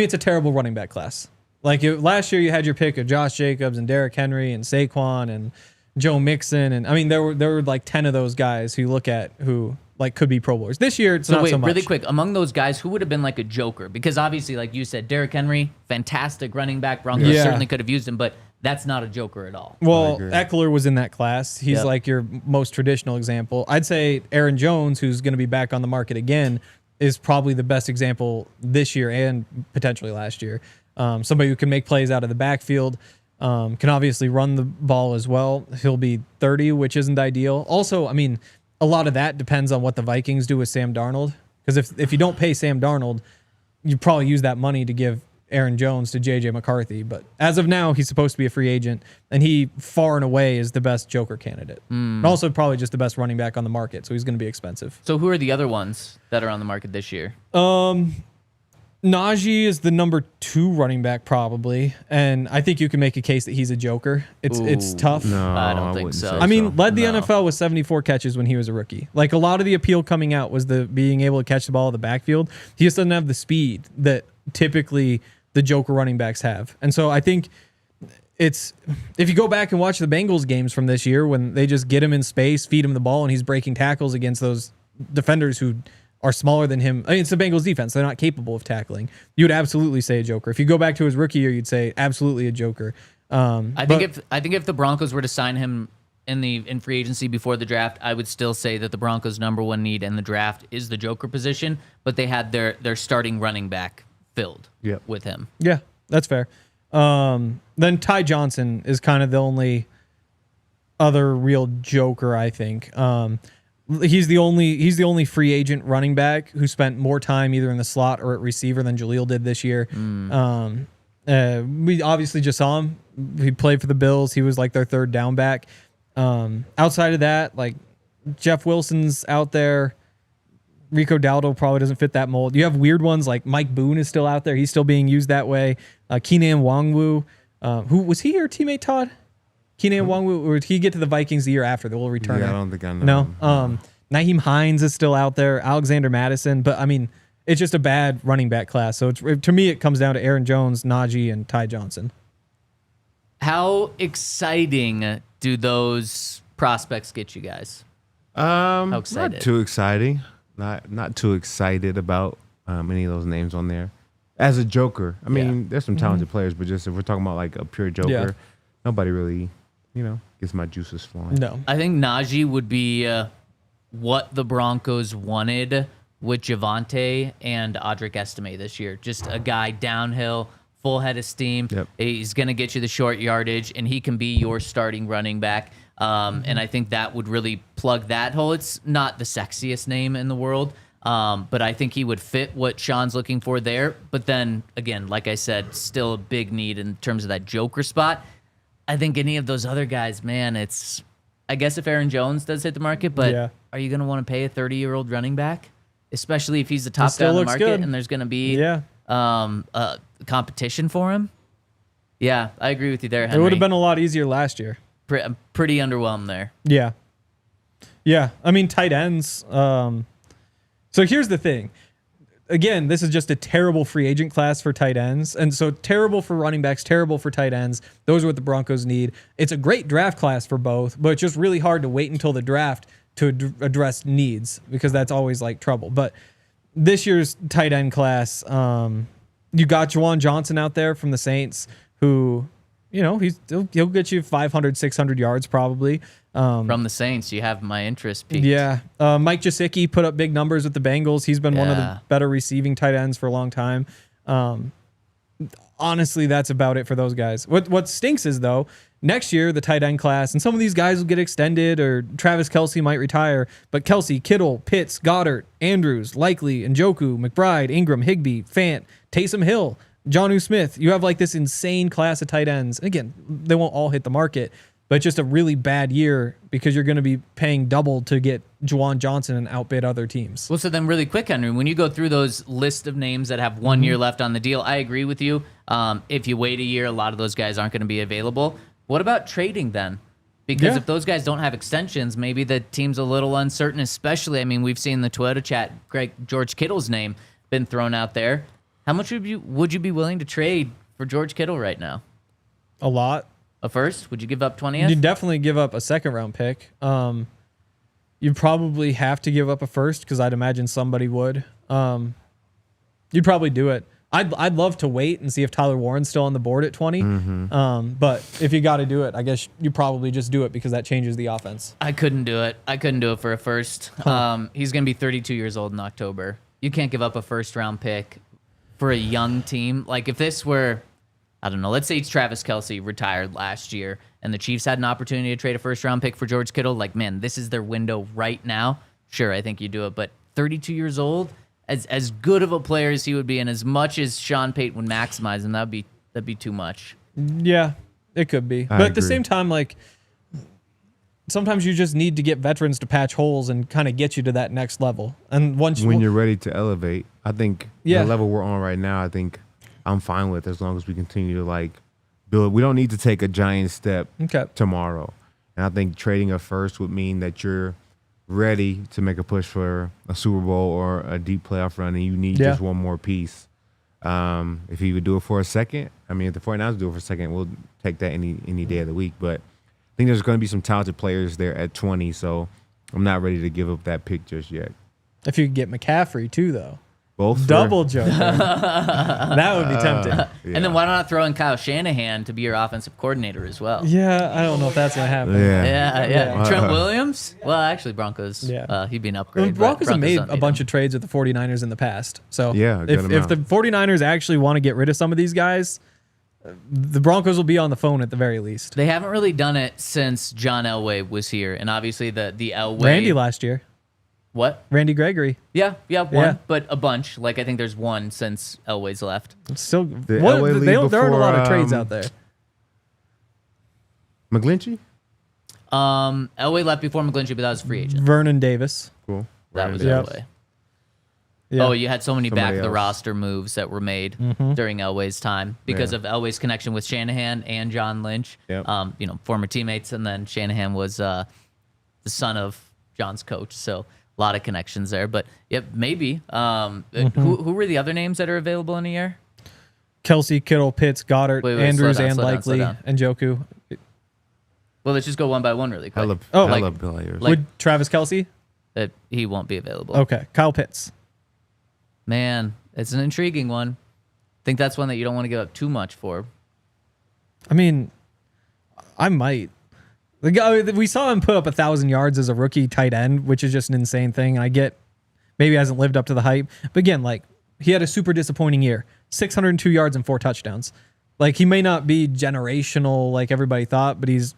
it's a terrible running back class. Like last year you had your pick of Josh Jacobs and Derrick Henry and Saquon and Joe Mixon. And I mean, there were like 10 of those guys who you look at who like could be Pro Bowlers. This year, it's not so much. Really quick, among those guys, who would have been like a joker? Because obviously, like you said, Derrick Henry, fantastic running back. Broncos certainly could have used him, but that's not a joker at all. Well, Eckler was in that class. He's like your most traditional example. I'd say Aaron Jones, who's going to be back on the market again, is probably the best example this year and potentially last year. Somebody who can make plays out of the backfield, can obviously run the ball as well. He'll be 30, which isn't ideal. Also, I mean, a lot of that depends on what the Vikings do with Sam Darnold. Because if you don't pay Sam Darnold, you probably use that money to give Aaron Jones to J.J. McCarthy. But as of now, he's supposed to be a free agent, and he far and away is the best Joker candidate. And also probably just the best running back on the market, so he's going to be expensive. So who are the other ones that are on the market this year? Najee is the number 2 running back probably, and I think you can make a case that he's a joker. It's tough. No, I don't think so. I mean, led the NFL with 74 catches when he was a rookie. Like a lot of the appeal coming out was the being able to catch the ball in the backfield. He just doesn't have the speed that typically the joker running backs have. And so I think it's, if you go back and watch the Bengals games from this year when they just get him in space, feed him the ball, and he's breaking tackles against those defenders who are smaller than him. I mean, it's the Bengals defense. They're not capable of tackling. You would absolutely say a joker. If you go back to his rookie year, you'd say absolutely a joker. I think if the Broncos were to sign him in free agency before the draft, I would still say that the Broncos' number 1 need in the draft is the joker position, but they had their starting running back filled with him. Yeah, that's fair. Then Ty Johnson is kind of the only other real joker, I think. He's the only free agent running back who spent more time either in the slot or at receiver than Jaleel did this year. We obviously just saw him. He played for the Bills. He was like their third down back. Outside of that, like Jeff Wilson's out there. Rico Dowdle probably doesn't fit that mold. You have weird ones like Mike Boone is still out there. He's still being used that way. Keenan Nwangwu, who was he your teammate, Todd? Keenan Nwangwu, or did he get to the Vikings the year after? They will return. Yeah, I don't think I know. No. Nyheim Hines is still out there. Alexander Madison. But, I mean, it's just a bad running back class. So, to me, it comes down to Aaron Jones, Najee, and Ty Johnson. How exciting do those prospects get you guys? How excited? Not too exciting. Not too excited about any of those names on there. As a joker, I mean, there's some talented players, but just if we're talking about like a pure joker, nobody really, gets my juices flowing. No. I think Najee would be what the Broncos wanted with Javonte and Audric Estime this year. Just a guy downhill, full head of steam. Yep. He's going to get you the short yardage, and he can be your starting running back. And I think that would really plug that hole. It's not the sexiest name in the world, but I think he would fit what Sean's looking for there. But then, again, like I said, still a big need in terms of that joker spot. I think any of those other guys, man, it's... I guess if Aaron Jones does hit the market, but are you going to want to pay a 30-year-old running back? Especially if he's the top guy on the market and there's going to be competition for him? Yeah, I agree with you there, Henry. It would have been a lot easier last year. I'm pretty underwhelmed there. Yeah. Yeah. I mean, tight ends. So here's the thing. Again, this is just a terrible free agent class for tight ends. And so terrible for running backs, terrible for tight ends. Those are what the Broncos need. It's a great draft class for both, but it's just really hard to wait until the draft to address needs because that's always like trouble. But this year's tight end class, you got Juwan Johnson out there from the Saints who, he'll get you 500, 600 yards probably. From the Saints, you have my interest peaked. Yeah. Mike Gesicki put up big numbers with the Bengals. He's been one of the better receiving tight ends for a long time. Honestly, that's about it for those guys. What stinks is, though, next year, the tight end class, and some of these guys will get extended, or Travis Kelce might retire, but Kelce, Kittle, Pitts, Goddard, Andrews, Likely, Njoku, McBride, Ingram, Higbee, Fant, Taysom Hill, Jonnu Smith. You have like this insane class of tight ends. And again, they won't all hit the market, but just a really bad year because you're going to be paying double to get Juwan Johnson and outbid other teams. Well, so then really quick, Henry, when you go through those list of names that have 1 year left on the deal, I agree with you. If you wait a year, a lot of those guys aren't going to be available. What about trading then? Because if those guys don't have extensions, maybe the team's a little uncertain, especially, I mean, we've seen the Toyota chat, George Kittle's name been thrown out there. How much would you be willing to trade for George Kittle right now? A lot. A first? Would you give up 20th? You'd definitely give up a second-round pick. You'd probably have to give up a first because I'd imagine somebody would. You'd probably do it. I'd love to wait and see if Tyler Warren's still on the board at 20. But if you got to do it, I guess you probably just do it because that changes the offense. I couldn't do it. I couldn't do it for a first. He's going to be 32 years old in October. You can't give up a first-round pick for a young team. Like if this were, I don't know, let's say Travis Kelce retired last year and the Chiefs had an opportunity to trade a first-round pick for George Kittle. Like, man, this is their window right now. Sure, I think you do it. But 32 years old, as good of a player as he would be, and as much as Sean Payton would maximize him, that'd be too much. Yeah, it could be. But at the same time, like sometimes you just need to get veterans to patch holes and kind of get you to that next level. And once you're ready to elevate, I think the level we're on right now, I think I'm fine with as long as we continue to like build. We don't need to take a giant step tomorrow. And I think trading a first would mean that you're ready to make a push for a Super Bowl or a deep playoff run, and you need just one more piece. If he would do it for a second, I mean, if the 49ers do it for a second, we'll take that any day of the week. But I think there's going to be some talented players there at 20, so I'm not ready to give up that pick just yet. If you could get McCaffrey too, though. Both double joker. That would be tempting. And then why not throw in Kyle Shanahan to be your offensive coordinator as well? Yeah, I don't know if that's going to happen. Yeah. Trent Williams? Well, actually, Broncos, he'd be an upgrade. The Broncos have made a bunch of trades with the 49ers in the past. So if the 49ers actually want to get rid of some of these guys, the Broncos will be on the phone at the very least. They haven't really done it since John Elway was here. And obviously the Elway... Randy last year. What? Randy Gregory. Yeah, one, but a bunch. Like I think there's one since Elway's left. It's still, there aren't a lot of trades out there. McGlinchey? Elway left before McGlinchey, but that was free agent. Vernon Davis. Cool. That was Yep. Elway. Yeah. Oh, you had so many Somebody back of the else. roster moves that were made during Elway's time because of Elway's connection with Shanahan and John Lynch. Yep. Former teammates, and then Shanahan was the son of John's coach, so a lot of connections there. But maybe. Who were the other names that are available in a year? Kelce, Kittle, Pitts, Goddard, Wait, Andrews, slow down, and slow down, Likely, slow down. and Joku. Well, let's just go one by one really quick. Hella players. Like- Would Travis Kelce? That he won't be available. Okay. Kyle Pitts. Man, it's an intriguing one. I think that's one that you don't want to give up too much for. I mean, I might. The guy, we saw him put up 1,000 yards as a rookie tight end, which is just an insane thing. And I get maybe hasn't lived up to the hype. But again, like he had a super disappointing year. 602 yards and 4 touchdowns. Like he may not be generational like everybody thought, but he's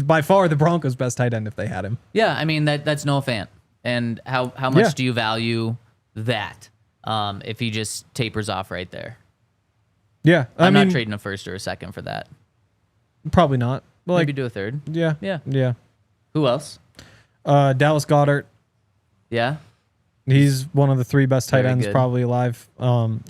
by far the Broncos' best tight end if they had him. Yeah, I mean that's Noah Fant. And how much do you value that if he just tapers off right there? Yeah, I'm not trading a first or a second for that. Probably not. But Maybe do a third. Yeah. Who else? Dallas Goedert. Yeah. He's one of the 3 best tight Very ends good. probably alive.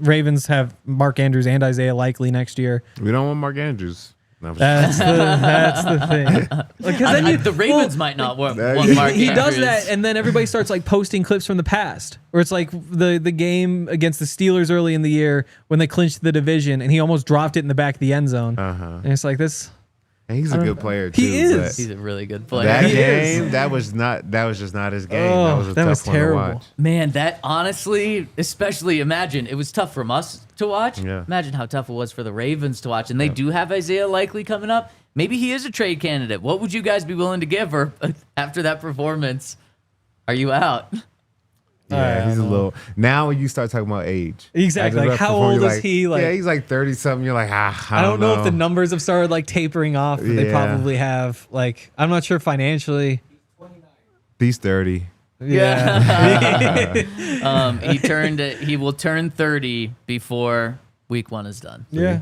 Ravens have Mark Andrews and Isaiah Likely next year. We don't want Mark Andrews. No, That's the thing. Because The Ravens might not want Mark he does Andrews. that, and then everybody starts like posting clips from the past, where it's like the game against the Steelers early in the year when they clinched the division, and he almost dropped it in the back of the end zone. And it's like this. and he's a good player too. He is. but He's a really good player. That He is. game, that was just not his game. Oh, that was a that tough was one terrible. to watch. Man, that honestly, especially imagine, it was tough from us to watch. Yeah. Imagine how tough it was for the Ravens to watch. And they do have Isaiah Likely coming up. Maybe he is a trade candidate. What would you guys be willing to give her after that performance? Are you out? Yeah, he's a little. Now when you start talking about age, Exactly, after like, that how performance, old you're is he? Like- yeah, he's like 30-something. You're like, I I don't know if the numbers have started like tapering off, but they Yeah. probably have. Like, I'm not sure financially. He's 30. Yeah. He will turn 30 before week 1 is done. Yeah.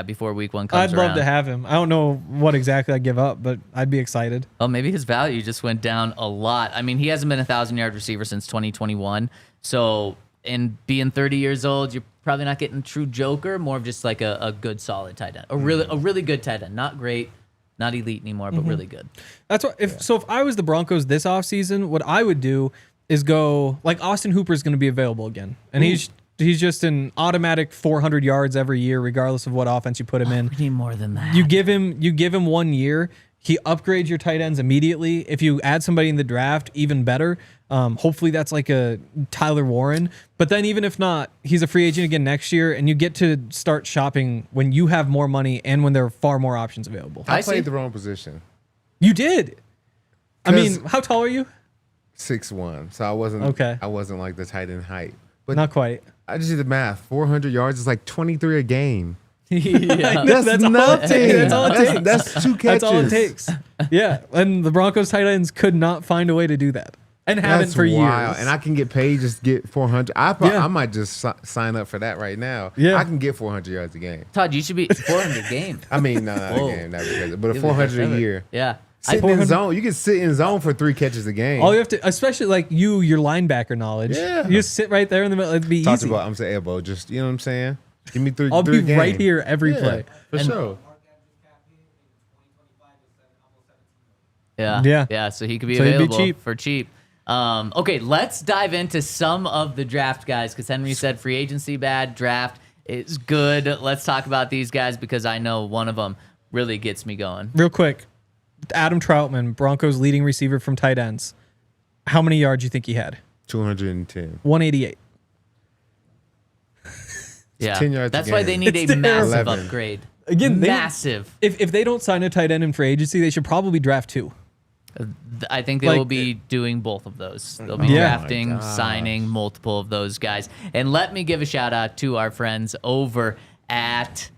before week 1 comes I'd around. love to have him. I don't know what exactly I'd give up, but I'd be excited. Well, maybe his value just went down a lot. I mean, he hasn't been a 1,000-yard receiver since 2021. So, in being 30 years old, you're probably not getting a true joker, more of just like a good, solid tight end. A really good tight end. Not great, not elite anymore, but really good. That's what. If I was the Broncos this offseason, what I would do is go like Austin Hooper's going to be available again, and he's just an automatic 400 yards every year, regardless of what offense you put him in. We need more than that. You give him 1 year. He upgrades your tight ends immediately. If you add somebody in the draft, even better. Hopefully that's like a Tyler Warren. But then even if not, he's a free agent again next year, and you get to start shopping when you have more money and when there are far more options available. I played the wrong position. You did. I mean, how tall are you? 6'1", so I wasn't Okay. I wasn't like the tight end height. But Not quite. I just did the math. 400 yards is like 23 a game. Yeah. That's nothing. That's all it takes. That's 2 catches. That's all it takes. Yeah, and the Broncos tight ends could not find a way to do that, and haven't That's for wild. years. And I can get paid just get 400. I might just sign up for that right now. Yeah. I can get 400 yards a game. Todd, you should be 400 game. I mean, no, not a game, not because, but a 400 a year. Yeah. Sitting in zone, you can sit in zone for 3 catches a game. All you have to, especially like your linebacker knowledge. Yeah. You just sit right there in the middle. It'd be Talk easy. about I'm saying elbow, just you know what I'm saying. Give me 3. I'll be a game. right here every play. for sure. Yeah. Yeah. So he could be So he'd be available cheap. for cheap. Okay, let's dive into some of the draft guys because Henry said free agency bad, draft is good. Let's talk about these guys because I know one of them really gets me going. Real quick, Adam Troutman, Broncos leading receiver from tight ends. How many yards you think he had? 210. 188. Yeah, 10 yards a that's why game. they need It's a massive 11. upgrade. Again, massive. If they don't sign a tight end in free agency, they should probably draft 2. I think they Like- will be doing both of those. They'll be Yeah. drafting, Oh my gosh. signing multiple of those guys. And let me give a shout out to our friends over at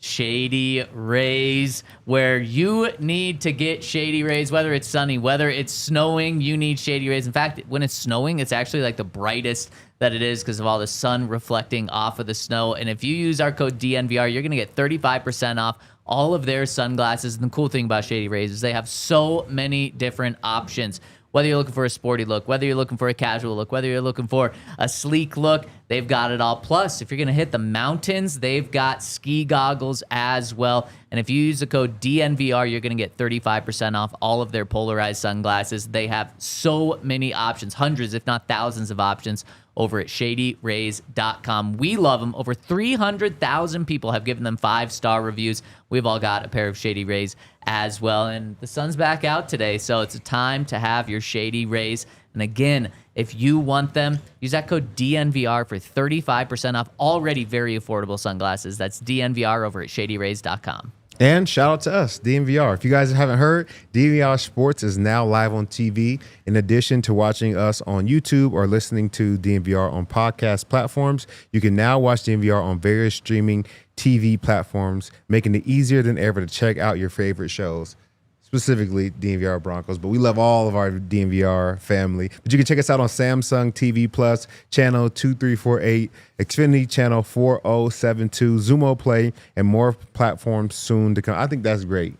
Shady Rays, where you need to get Shady Rays, whether it's sunny, whether it's snowing, you need Shady Rays. In fact, when it's snowing, it's actually like the brightest that it is because of all the sun reflecting off of the snow. And if you use our code DNVR, you're going to get 35% off all of their sunglasses. And the cool thing about Shady Rays is they have so many different options. Whether you're looking for a sporty look, whether you're looking for a casual look, whether you're looking for a sleek look, they've got it all. Plus, if you're going to hit the mountains, they've got ski goggles as well. And if you use the code DNVR, you're going to get 35% off all of their polarized sunglasses. They have so many options, hundreds, if not thousands of options over at shadyrays.com. We love them. Over 300,000 people have given them 5-star reviews. We've all got a pair of Shady Rays as well. And the sun's back out today, so it's a time to have your Shady Rays. And again, if you want them, use that code DNVR for 35% off already very affordable sunglasses. That's DNVR over at shadyrays.com. And shout out to us, DNVR. If you guys haven't heard, DNVR Sports is now live on TV. In addition to watching us on YouTube or listening to DNVR on podcast platforms, you can now watch DNVR on various streaming TV platforms, making it easier than ever to check out your favorite shows, specifically DNVR Broncos. But we love all of our DNVR family. But you can check us out on Samsung TV Plus, channel 2348, Xfinity channel 4072, Xumo Play, and more platforms soon to come. I think that's great.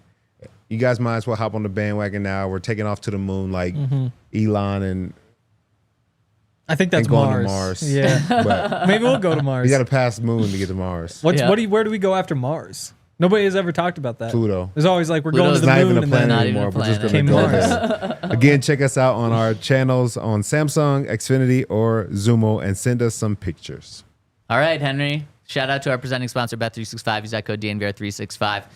You guys might as well hop on the bandwagon now. We're taking off to the moon like Elon and I think that's going Mars. to Mars. Yeah. But Maybe we'll go to Mars. you got to pass the moon to get to Mars. Where Yeah. do we go after Mars? Nobody has ever talked about that. Pluto. There's always like we're Pluto's going to It's the not moon even a and planet then Not even a anymore. We're just going planet. to go Came there. Again, check us out on our channels on Samsung, Xfinity, or Xumo, and send us some pictures. All right, Henry. Shout out to our presenting sponsor, Bet365. Use that code DNVR365.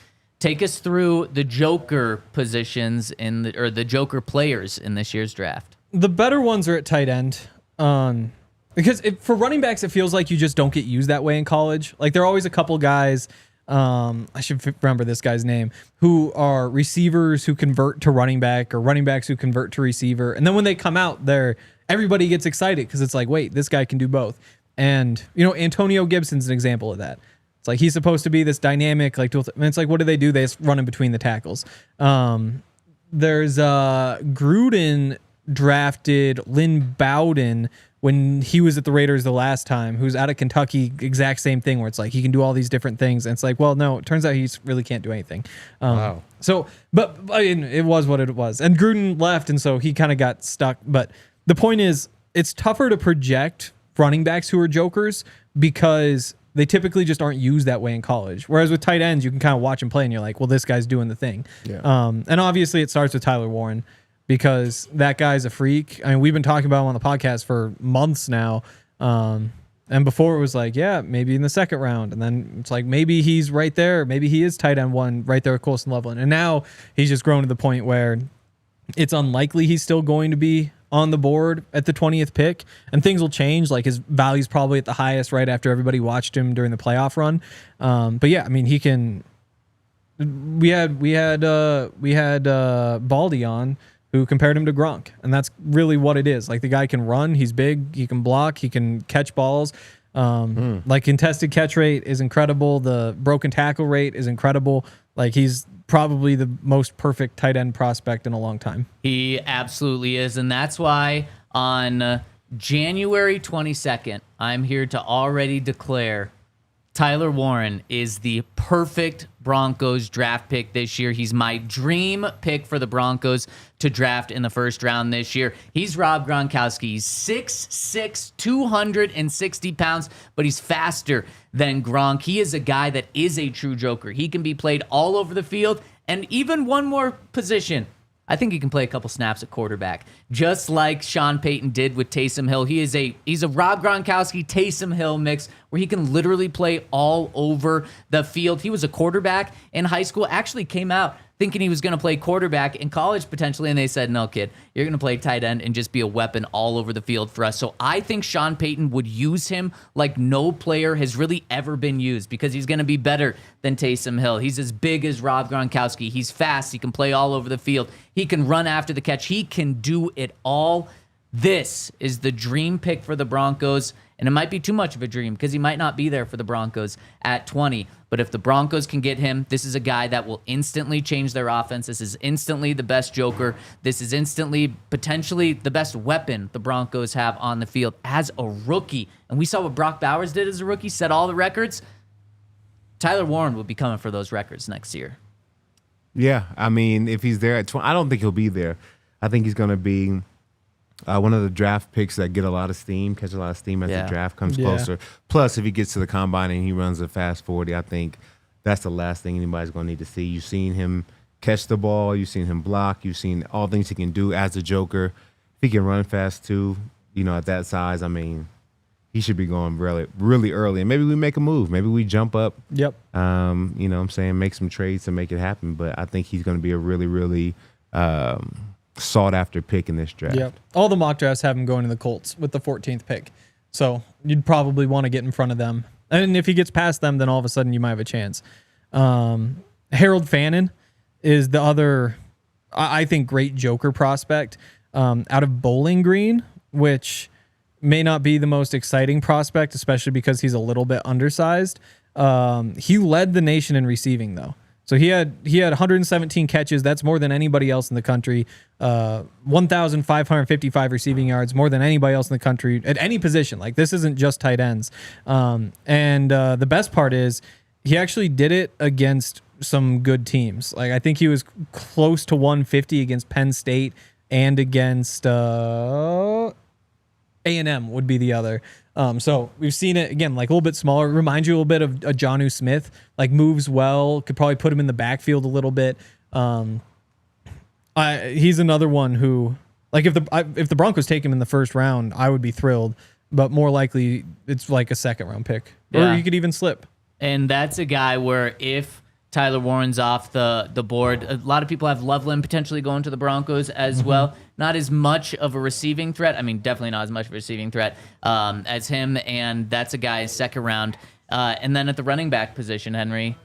Take us through the Joker positions or the Joker players in this year's draft. the better ones are at tight end. Because for running backs, it feels like you just don't get used that way in college. Like there are always a couple guys, I should remember this guy's name, who are receivers who convert to running back or running backs who convert to receiver. And then when they come out, everybody gets excited because it's like, wait, this guy can do both. And, Antonio Gibson's an example of that. It's like he's supposed to be this dynamic, like, and it's like, what do? They just run in between the tackles. There's Gruden drafted Lynn Bowden, when he was at the Raiders the last time, who's out of Kentucky, exact same thing where it's like he can do all these different things. And it's like, well, no, it turns out he really can't do anything. Wow. So, but I mean, it was what it was. And Gruden left, and so he kind of got stuck. But the point is, it's tougher to project running backs who are jokers because they typically just aren't used that way in college. Whereas with tight ends, you can kind of watch them play, and you're like, well, this guy's doing the thing. Yeah. And obviously, it starts with Tyler Warren, because that guy's a freak. I mean, we've been talking about him on the podcast for months now. And before it was like, yeah, maybe in the second round. And then it's like, maybe he's right there. Maybe he is tight end 1 right there with Colson Loveland. And now he's just grown to the point where it's unlikely he's still going to be on the board at the 20th pick. And things will change. Like his value's probably at the highest right after everybody watched him during the playoff run. But yeah, I mean, he can. We had Baldy on, who compared him to Gronk. And that's really what it is. Like, the guy can run, he's big, he can block, he can catch balls. Like, contested catch rate is incredible. The broken tackle rate is incredible. Like, he's probably the most perfect tight end prospect in a long time. He absolutely is. And that's why on January 22nd, I'm here to already declare Tyler Warren is the perfect Broncos draft pick this year. He's my dream pick for the Broncos to draft in the first round this year. He's Rob Gronkowski. He's 6'6", 260 pounds, but he's faster than Gronk. He is a guy that is a true joker. He can be played all over the field, and even one more position. I think he can play a couple snaps at quarterback, just like Sean Payton did with Taysom Hill. He's a Rob Gronkowski, Taysom Hill mix where he can literally play all over the field. He was a quarterback in high school, actually came out thinking he was going to play quarterback in college potentially, and they said, no, kid, you're going to play tight end and just be a weapon all over the field for us. So I think Sean Payton would use him like no player has really ever been used, because he's going to be better than Taysom Hill. He's as big as Rob Gronkowski. He's fast. He can play all over the field. He can run after the catch. He can do it all. This is the dream pick for the Broncos, and it might be too much of a dream because he might not be there for the Broncos at 20. But if the Broncos can get him, this is a guy that will instantly change their offense. This is instantly the best joker. This is instantly, potentially, the best weapon the Broncos have on the field as a rookie. And we saw what Brock Bowers did as a rookie, set all the records. Tyler Warren will be coming for those records next year. Yeah, I mean, if he's there at 20, I don't think he'll be there. I think he's going to be one of the draft picks that get a lot of steam, catch a lot of steam as the draft comes closer. Plus, if he gets to the combine and he runs a fast 40, I think that's the last thing anybody's going to need to see. You've seen him catch the ball. You've seen him block. You've seen all things he can do as a joker. If he can run fast, too, at that size, I mean, he should be going really, really early. And maybe we make a move. Maybe we jump up. Yep. Make some trades to make it happen. But I think he's going to be a really, really sought-after pick in this draft. Yep. All the mock drafts have him going to the Colts with the 14th pick. So you'd probably want to get in front of them. And if he gets past them, then all of a sudden you might have a chance. Harold Fannin is the other, I think, great joker prospect out of Bowling Green, which may not be the most exciting prospect, especially because he's a little bit undersized. He led the nation in receiving, though. So he had 117 catches. That's more than anybody else in the country. 1,555 receiving yards, more than anybody else in the country at any position. Like, this isn't just tight ends. The best part is he actually did it against some good teams. Like, I think he was close to 150 against Penn State and against A&M would be the other. So we've seen it again, like a little bit smaller. Reminds you a little bit of a Jonnu Smith, like moves well, could probably put him in the backfield a little bit. He's another one who, like, if the Broncos take him in the first round, I would be thrilled, but more likely it's like a second round pick, or you could even slip. And that's a guy where if Tyler Warren's off the board, a lot of people have Loveland potentially going to the Broncos as well. Not as much of a receiving threat. I mean, definitely not as much of a receiving threat as him, and that's a guy second round. And then at the running back position, Henry,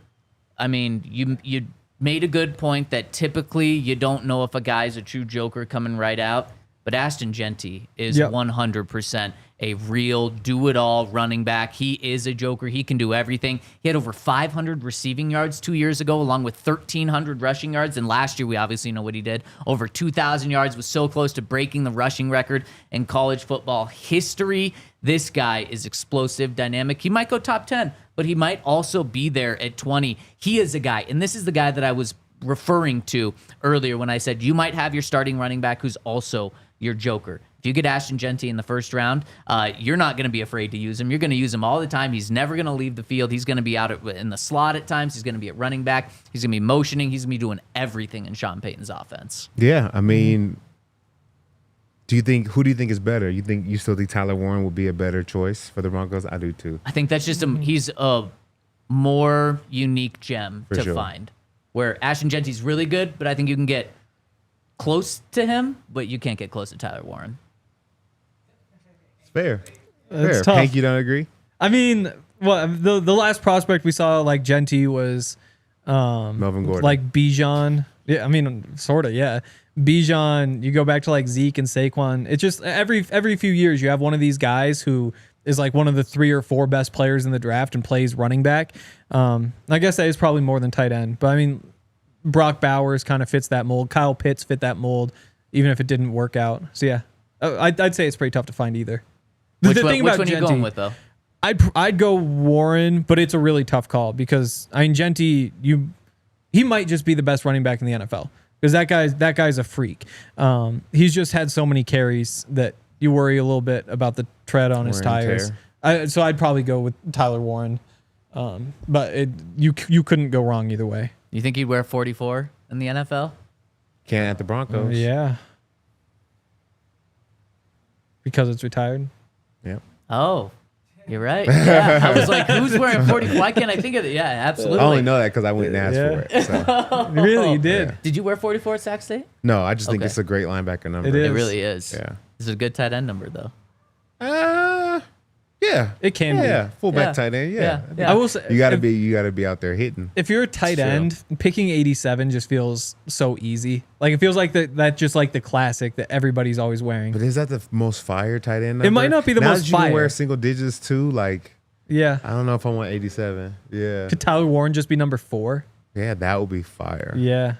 I mean, you made a good point that typically you don't know if a guy's a true joker coming right out. but Ashton Jeanty is Yep. 100% a real do-it-all running back. He is a joker. He can do everything. He had over 500 receiving yards 2 years ago, along with 1,300 rushing yards. And last year, we obviously know what he did. Over 2,000 yards, was so close to breaking the rushing record in college football history. This guy is explosive, dynamic. He might go top 10, but he might also be there at 20. He is a guy, and this is the guy that I was referring to earlier when I said you might have your starting running back who's also your joker. If you get Ashton Jeanty in the first round, you're not going to be afraid to use him. You're going to use him all the time. He's never going to leave the field. He's going to be out in the slot at times. He's going to be at running back. He's going to be motioning. He's going to be doing everything in Sean Payton's offense. Yeah, I mean, who do you think is better? You still think Tyler Warren would be a better choice for the Broncos? I do too. I think that's just he's a more unique gem For to sure. find. Where Ashton Jeanty's really good, but I think you can get close to him, but you can't get close to Tyler Warren. It's fair. It's Fair. tough. Hank, you don't agree? I mean, well, the last prospect we saw like Jeanty was Melvin Gordon. like Bijan. Yeah, I mean, sort of, yeah. Bijan, you go back to like Zeke and Saquon. It's just every few years you have one of these guys who is like one of the 3 or 4 best players in the draft and plays running back. I guess that is probably more than tight end. But I mean, Brock Bowers kind of fits that mold. Kyle Pitts fit that mold, even if it didn't work out. So yeah, I'd say it's pretty tough to find either. Which one are you going with, though? I'd go Warren, but it's a really tough call because I mean Jeanty, he might just be the best running back in the NFL because that guy's a freak. He's just had so many carries that you worry a little bit about the tread on his Wear and tires. So I'd probably go with Tyler Warren, but you couldn't go wrong either way. You think he'd wear 44 in the NFL? Can't at the Broncos. Yeah, because it's retired. Yep. Oh, you're right. Yeah, I was like, who's wearing 44? Why can't I think of it? Yeah, absolutely. I only know that because I went and asked Yeah. for it. So. Really, you did. Did you wear 44 at Sac State? No, I just think Okay. it's a great linebacker number. It It is. really is. Yeah. This is a good tight end number, though. Yeah. It can be. Yeah, fullback Yeah. tight end. Yeah. Yeah. I will say You gotta be out there hitting. if you're a tight True. end, picking 87 just feels so easy. Like it feels like that just like the classic that everybody's always wearing. But is that the most fire tight end number? It might not be the now most that you can fire. wear single digits too. Like Yeah. I don't know if I want 87. Yeah. Could Tyler Warren just be number 4? Yeah, that would be fire. Yeah.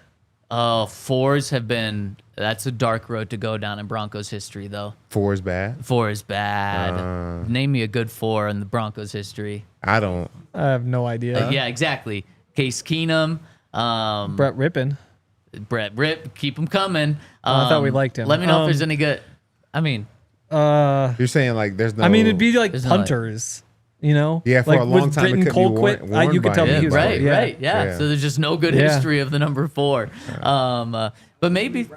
Oh, 4s have been, that's a dark road to go down in Broncos history, though. 4 is bad. 4 is bad. Name me a good 4 in the Broncos history. I don't. I have no idea. Yeah, exactly. Case Keenum, Brett Rippin. Brett Ripp, keep him coming. I thought we liked him. Let me know if there's any good. I mean, You're saying like there's no. I mean, it'd be like There's no, like- punters, you know? Yeah, for like a long with time, it Britton could be Colquitt, worn you could by tell me him, he was right, yeah. right, yeah. Yeah. So there's just no good Yeah. history of the number 4. But maybe,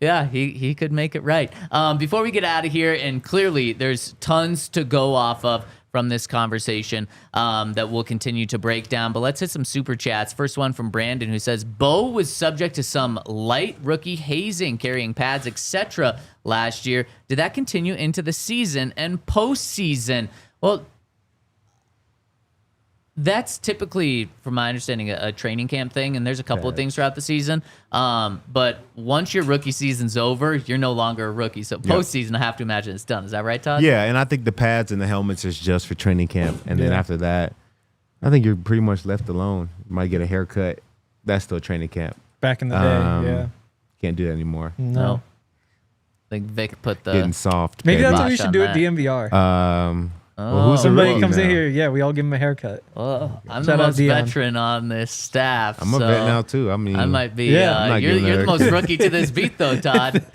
yeah, he could make it right. Before we get out of here, and clearly there's tons to go off of from this conversation that we'll continue to break down. But let's hit some super chats. First one from Brandon, who says Bo was subject to some light rookie hazing, carrying pads, etc. last year. Did that continue into the season and postseason? Well, that's typically, from my understanding, a training camp thing, and there's a couple of things throughout the season. But once your rookie season's over, you're no longer a rookie. So postseason, I have to imagine it's done. Is that right, Todd? Yeah, and I think the pads and the helmets is just for training camp, and then after that, I think you're pretty much left alone. You might get a haircut. That's still training camp. Back in the day, yeah. Can't do that anymore. No. I think Vic put the. Getting soft. Maybe baby. that's what we Bosh should on do at that. DNVR. Well, who's the Somebody rookie comes in now? here, yeah, we all give him a haircut. Oh, I'm Shout the out most Dion. veteran on this staff. I'm a so vet now too. I mean, I might be. Yeah. I'm not You're giving the her- most rookie to this beat, though, Todd.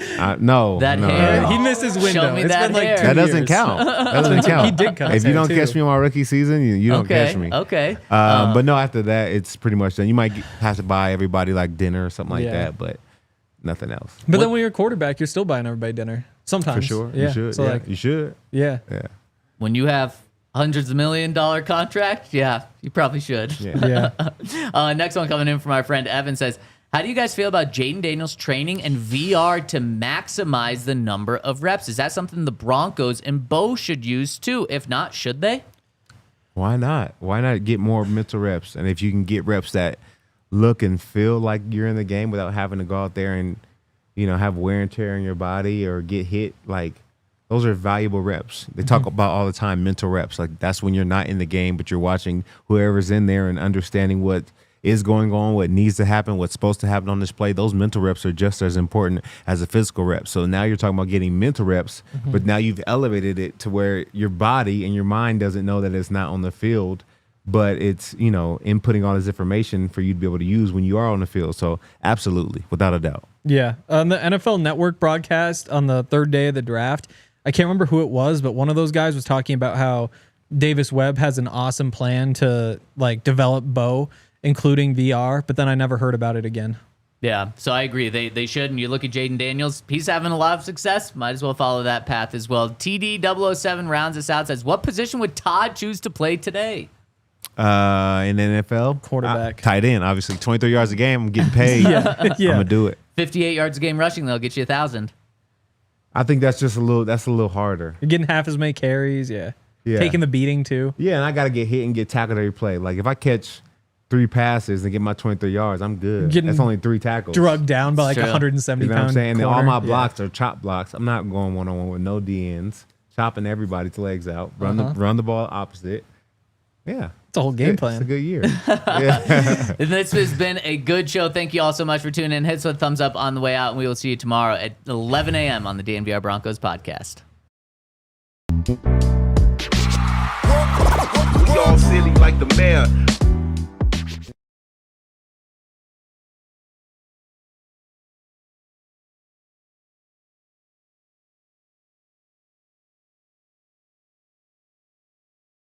No, That no, hair. no. He missed his window. Show me It's that been like hair. 2 That doesn't years. count. That doesn't count. He did cut If his you hair, don't too. catch me on my rookie season, you don't Okay. catch me. Okay. But no, after that, it's pretty much done. You might have to buy everybody like dinner or something like Yeah. that, but nothing else. But then when you're a quarterback, you're still buying everybody dinner. Sometimes. For sure, Yeah. you should. So yeah, like, you should. yeah. Yeah. When you have hundreds of $1 million contract, yeah, you probably should. Yeah. Yeah. Next one coming in from our friend Evan says, how do you guys feel about Jaden Daniels training and VR to maximize the number of reps? Is that something the Broncos and Bo should use too? If not, should they? Why not? Why not get more mental reps? And if you can get reps that look and feel like you're in the game without having to go out there and have wear and tear in your body or get hit, like those are valuable reps. They talk about all the time mental reps. Like that's when you're not in the game, but you're watching whoever's in there and understanding what is going on, what needs to happen, what's supposed to happen on this play. Those mental reps are just as important as a physical rep. So now you're talking about getting mental reps, but now you've elevated it to where your body and your mind doesn't know that it's not on the field, but it's, inputting all this information for you to be able to use when you are on the field. So absolutely, without a doubt. Yeah. On the NFL Network broadcast on the third day of the draft, I can't remember who it was, but one of those guys was talking about how Davis Webb has an awesome plan to develop Bo, including VR, but then I never heard about it again. Yeah, so I agree. They should. And you look at Jaden Daniels, he's having a lot of success. Might as well follow that path as well. TD007 rounds us out, says, what position would Todd choose to play today? In the NFL? Quarterback. Tight end, obviously. 23 yards a game, I'm getting paid. Yeah. I'm going to do it. 58 yards a game rushing, they'll get you 1,000. I think that's a little harder. You're getting half as many carries, yeah. Taking the beating, too. Yeah, and I got to get hit and get tackled every play. Like, if I catch 3 passes and get my 23 yards, I'm good. That's only 3 tackles. Drugged down by 170 You know what I'm saying? And corner. all my blocks are chop blocks. I'm not going one-on-one with no DNs. Chopping everybody's legs out. Run the ball opposite. Yeah. It's a whole game plan. It's a good year. Yeah. This has been a good show. Thank you all so much for tuning in. Hit us with a thumbs up on the way out, and we will see you tomorrow at 11 a.m. on the DNVR Broncos Podcast. We all silly like the mayor.